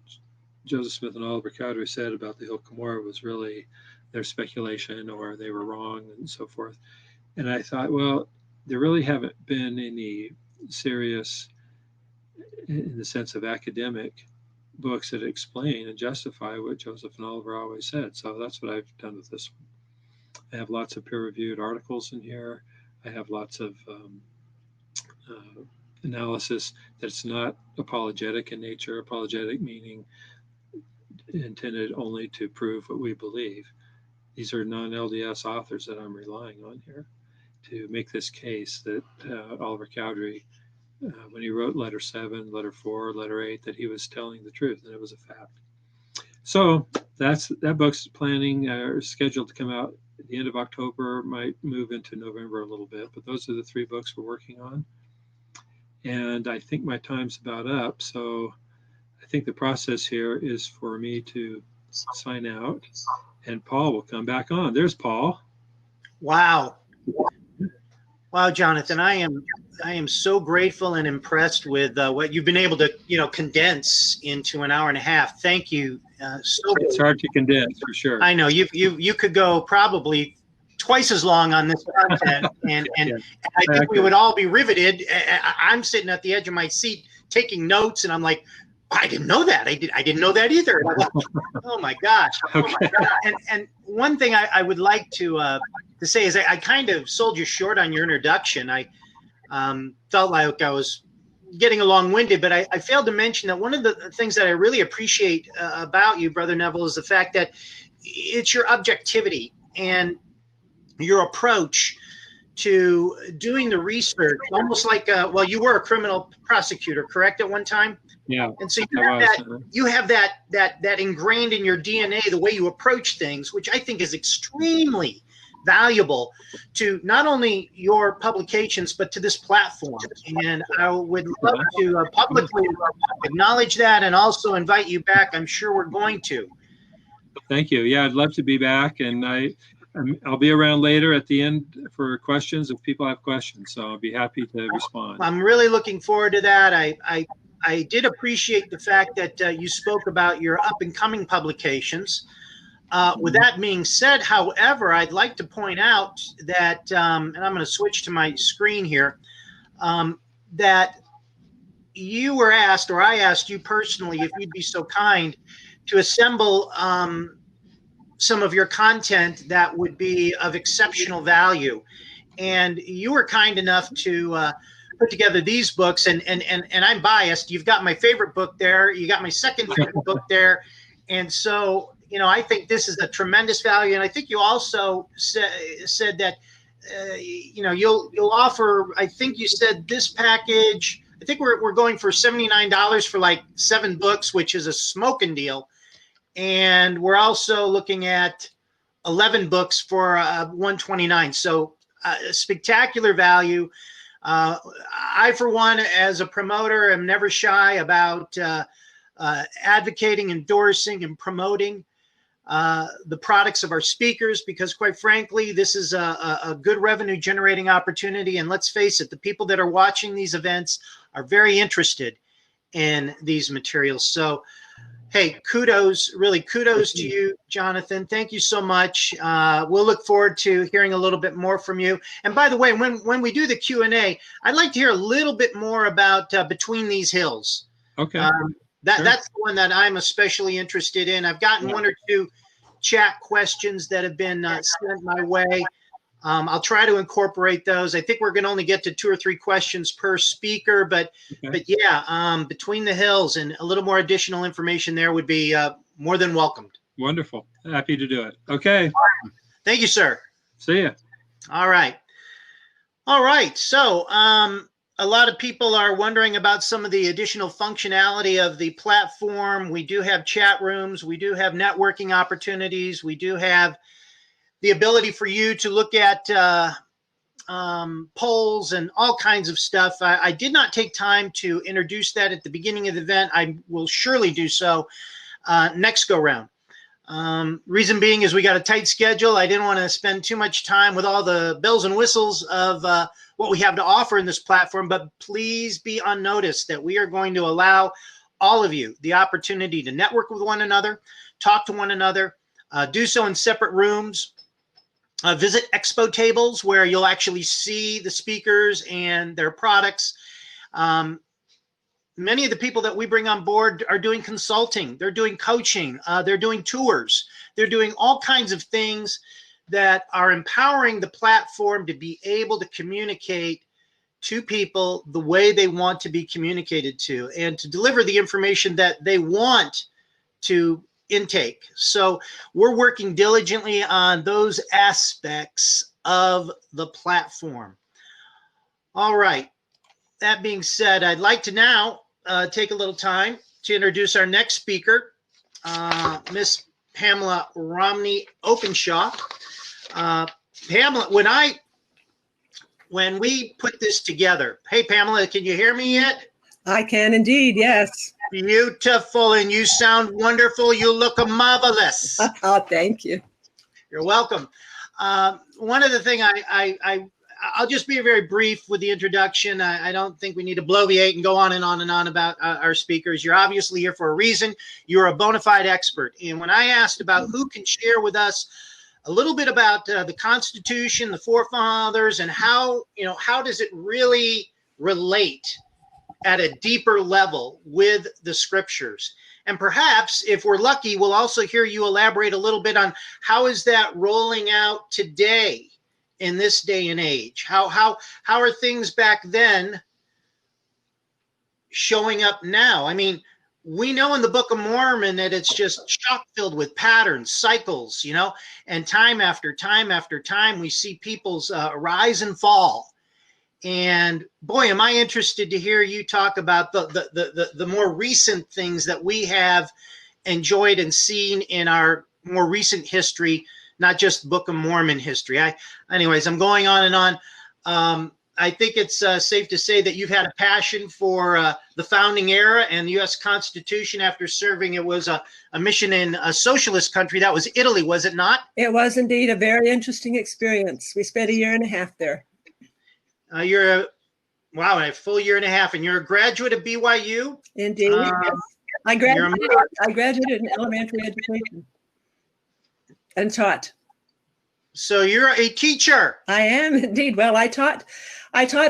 Joseph Smith and Oliver Cowdery said about the Hill Cumorah was really their speculation, or they were wrong, and so forth. And I thought, well, there really haven't been any serious, in the sense of academic, books that explain and justify what Joseph and Oliver always said. So that's what I've done with this one. I have lots of peer-reviewed articles in here. I have lots of analysis that's not apologetic in nature. Apologetic meaning intended only to prove what we believe. These are non-LDS authors that I'm relying on here to make this case that Oliver Cowdery, when he wrote letter 7, letter 4, letter 8, that he was telling the truth, and it was a fact. So that book's planning or scheduled to come out at the end of October, might move into November a little bit, but those are the 3 books we're working on. And I think my time's about up, so I think the process here is for me to sign out, and Paul will come back on. There's Paul. Wow. Wow, Jonathan, I am so grateful and impressed with what you've been able to, condense into an hour and a half. Thank you. It's hard to condense, for sure. I know you could go probably twice as long on this content, and I think we would all be riveted. I'm sitting at the edge of my seat taking notes, and I'm like, I didn't know that. I didn't know that either. Like, oh my gosh. Okay. And one thing I would like to say is I kind of sold you short on your introduction. I felt like I was getting long-winded, but I failed to mention that one of the things that I really appreciate about you, Brother Neville, is the fact that it's your objectivity and your approach to doing the research, almost like you were a criminal prosecutor, correct, at one time? Yeah. And so you have that ingrained in your DNA, the way you approach things, which I think is extremely valuable to not only your publications, but to this platform. And I would love to publicly acknowledge that, and also invite you back. I'm sure we're going to. Thank you. Yeah, I'd love to be back, and I'll be around later at the end for questions if people have questions. So I'll be happy to respond. I'm really looking forward to that. I did appreciate the fact that you spoke about your up-and-coming publications. With that being said, however, I'd like to point out that, and I'm going to switch to my screen here, that you were asked, or I asked you personally, if you'd be so kind to assemble some of your content that would be of exceptional value. And you were kind enough to put together these books, and I'm biased. You've got my favorite book there. You got my second favorite book there. And so, I think this is a tremendous value. And I think you also said that, you'll offer, I think you said this package, I think we're going for $79 for like 7 books, which is a smoking deal. And we're also looking at 11 books for $129. So spectacular value. I, for one, as a promoter, am never shy about advocating, endorsing, and promoting the products of our speakers, because quite frankly, this is a good revenue generating opportunity. And let's face it, the people that are watching these events are very interested in these materials. So, hey, kudos, really kudos to you, Jonathan. Thank you so much. We'll look forward to hearing a little bit more from you. And by the way, when we do the Q&A, I'd like to hear a little bit more about Between These Hills. Okay. Sure. That's the one that I'm especially interested in. I've gotten 1 or 2 chat questions that have been sent my way. I'll try to incorporate those. I think we're going to only get to 2 or 3 questions per speaker, but yeah, Between the Hills and a little more additional information there would be more than welcomed. Wonderful. Happy to do it. Okay. Thank you, sir. See ya. All right. All right. So a lot of people are wondering about some of the additional functionality of the platform. We do have chat rooms. We do have networking opportunities. We do have the ability for you to look at polls and all kinds of stuff. I did not take time to introduce that at the beginning of the event. I will surely do so next go round. Reason being is we got a tight schedule. I didn't want to spend too much time with all the bells and whistles of what we have to offer in this platform, but please be on notice that we are going to allow all of you the opportunity to network with one another, talk to one another, do so in separate rooms. Visit expo tables where you'll actually see the speakers and their products. Many of the people that we bring on board are doing consulting. They're doing coaching. They're doing tours. They're doing all kinds of things that are empowering the platform to be able to communicate to people the way they want to be communicated to and to deliver the information that they want to intake. So we're working diligently on those aspects of the platform. All right. That being said, I'd like to now take a little time to introduce our next speaker, Miss Pamela Openshaw. Pamela, when we put this together, hey Pamela, can you hear me yet? I can indeed, yes. Beautiful, and you sound wonderful. You look marvelous. Oh, thank you. You're welcome. One of the things I'll just be very brief with the introduction. I don't think we need to bloviate and go on and on and on about our speakers. You're obviously here for a reason. You're a bona fide expert. And when I asked about who can share with us a little bit about the Constitution, the forefathers, and how does it really relate at a deeper level with the scriptures. And perhaps, if we're lucky, we'll also hear you elaborate a little bit on how is that rolling out today in this day and age? How are things back then showing up now? I mean, we know in the Book of Mormon that it's just chock filled with patterns, cycles, and time after time after time, we see people's rise and fall. And boy, am I interested to hear you talk about the more recent things that we have enjoyed and seen in our more recent history, not just Book of Mormon history. Anyways, I'm going on and on. I think it's safe to say that you've had a passion for the founding era and the U.S. Constitution after serving. It was a mission in a socialist country. That was Italy, was it not? It was indeed a very interesting experience. We spent 1.5 years there. You're a full 1.5 years, and you're a graduate of BYU? Indeed. Yes. I graduated in elementary education and taught. So you're a teacher. I am indeed. Well, I taught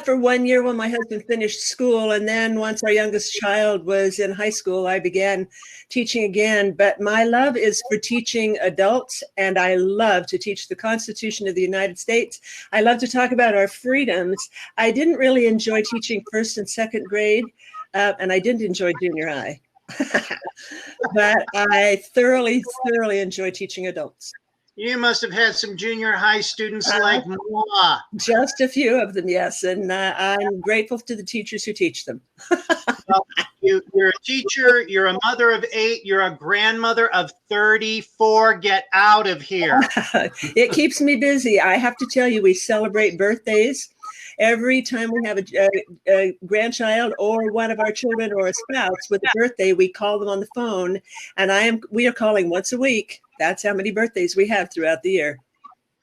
for 1 year when my husband finished school, and then once our youngest child was in high school, I began teaching again. But my love is for teaching adults, and I love to teach the Constitution of the United States. I love to talk about our freedoms. I didn't really enjoy teaching 1st and 2nd grade, and I didn't enjoy junior high. But I thoroughly enjoy teaching adults. You must have had some junior high students like moi. Just a few of them, yes. And I'm grateful to the teachers who teach them. Well, you're a teacher, you're a mother of 8, you're a grandmother of 34. Get out of here. It keeps me busy. I have to tell you, we celebrate birthdays. Every time we have a grandchild or one of our children or a spouse with a birthday, we call them on the phone, and we are calling once a week. That's how many birthdays we have throughout the year.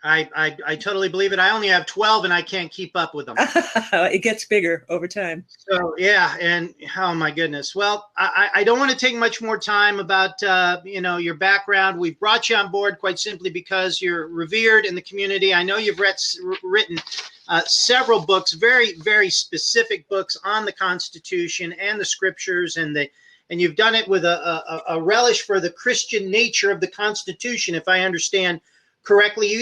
I totally believe it. I only have 12 and I can't keep up with them. It gets bigger over time. So yeah, and oh my goodness. Well, I don't want to take much more time about your background. We've brought you on board quite simply because you're revered in the community. I know you've written several books, very, very specific books on the Constitution and the Scriptures, and you've done it with a relish for the Christian nature of the Constitution, if I understand correctly. You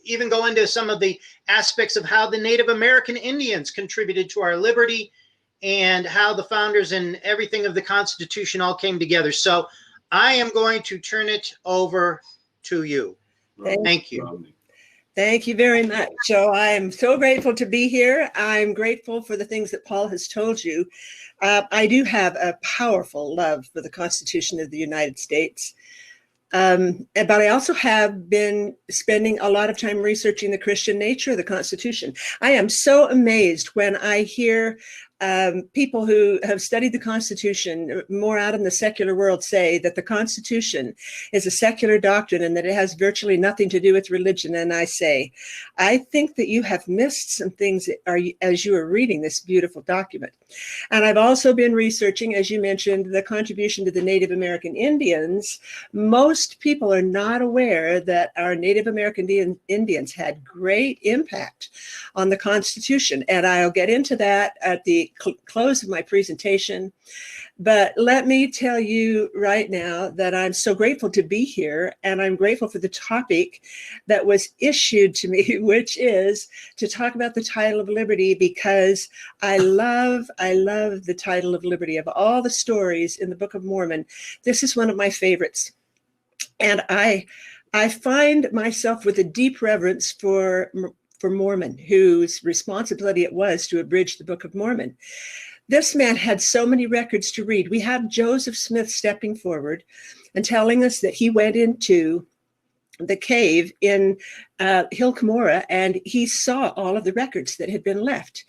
even go into some of the aspects of how the Native American Indians contributed to our liberty and how the founders and everything of the Constitution all came together. So I am going to turn it over to you. Thank you. Thank you very much. So I am so grateful to be here. I'm grateful for the things that Paul has told you. I do have a powerful love for the Constitution of the United States. But I also have been spending a lot of time researching the Christian nature of the Constitution. I am so amazed when I hear people who have studied the Constitution more out in the secular world say that the Constitution is a secular doctrine and that it has virtually nothing to do with religion. And I say, I think that you have missed some things as you are reading this beautiful document. And I've also been researching, as you mentioned, the contribution to the Native American Indians. Most people are not aware that our Native American Indians had great impact on the Constitution. And I'll get into that at the close of my presentation. But let me tell you right now that I'm so grateful to be here, and I'm grateful for the topic that was issued to me, which is to talk about the title of liberty, because I love the title of liberty. Of all the stories in the Book of Mormon, this is one of my favorites. And I find myself with a deep reverence for Mormon, whose responsibility it was to abridge the Book of Mormon. This man had so many records to read. We have Joseph Smith stepping forward and telling us that he went into the cave in Hill Cumorah and he saw all of the records that had been left.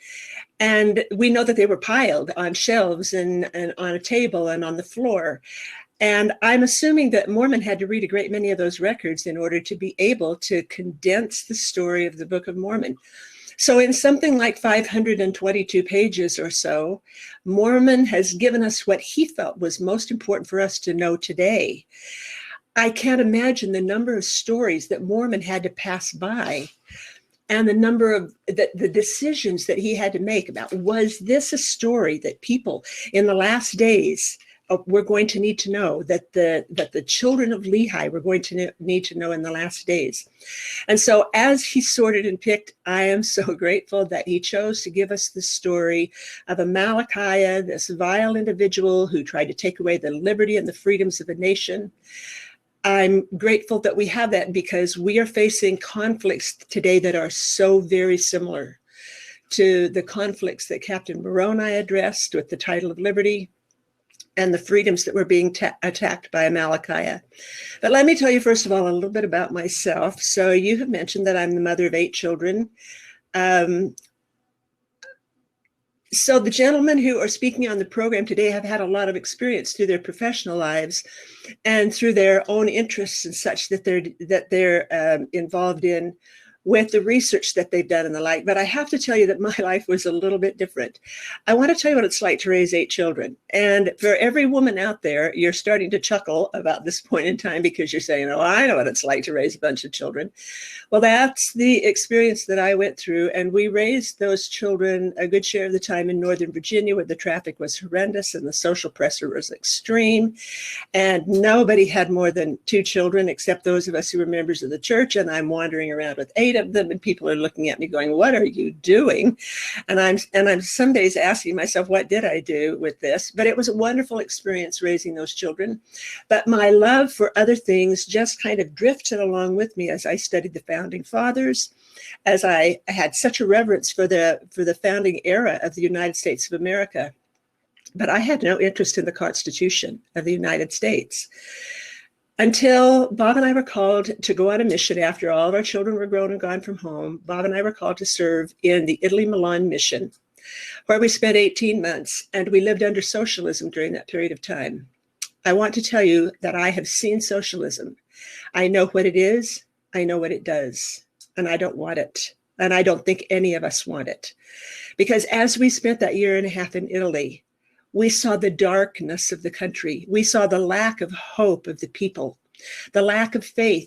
And we know that they were piled on shelves and on a table and on the floor. And I'm assuming that Mormon had to read a great many of those records in order to be able to condense the story of the Book of Mormon. So in something like 522 pages or so, Mormon has given us what he felt was most important for us to know today. I can't imagine the number of stories that Mormon had to pass by and the number of the decisions that he had to make about, was this a story that people in the last days we're going to need to know, that the children of Lehi were going to need to know in the last days. And so as he sorted and picked, I am so grateful that he chose to give us the story of Amalickiah, this vile individual who tried to take away the liberty and the freedoms of a nation. I'm grateful that we have that, because we are facing conflicts today that are so very similar to the conflicts that Captain Moroni addressed with the title of liberty and the freedoms that were being attacked by Amalickiah. But let me tell you, first of all, a little bit about myself. So you have mentioned that I'm the mother of 8 children. So the gentlemen who are speaking on the program today have had a lot of experience through their professional lives and through their own interests and such that they're involved in, with the research that they've done and the like. But I have to tell you that my life was a little bit different. I want to tell you what it's like to raise 8 children. And for every woman out there, you're starting to chuckle about this point in time, because you're saying, oh, I know what it's like to raise a bunch of children. Well, that's the experience that I went through. And we raised those children a good share of the time in Northern Virginia, where the traffic was horrendous and the social pressure was extreme. And nobody had more than 2 children except those of us who were members of the church. And I'm wandering around with 8 8 of them, and people are looking at me going, what are you doing? And I'm some days asking myself, what did I do with this? But it was a wonderful experience raising those children. But my love for other things just kind of drifted along with me as I studied the founding fathers, as I had such a reverence for the founding era of the United States of America. But I had no interest in the Constitution of the United States until Bob and I were called to go on a mission after all of our children were grown and gone from home. Bob and I were called to serve in the Italy-Milan mission, where we spent 18 months, and we lived under socialism during that period of time. I want to tell you that I have seen socialism. I know what it is. I know what it does, and I don't want it. And I don't think any of us want it. Because as we spent that year and a half in Italy, we saw the darkness of the country. We saw the lack of hope of the people, the lack of faith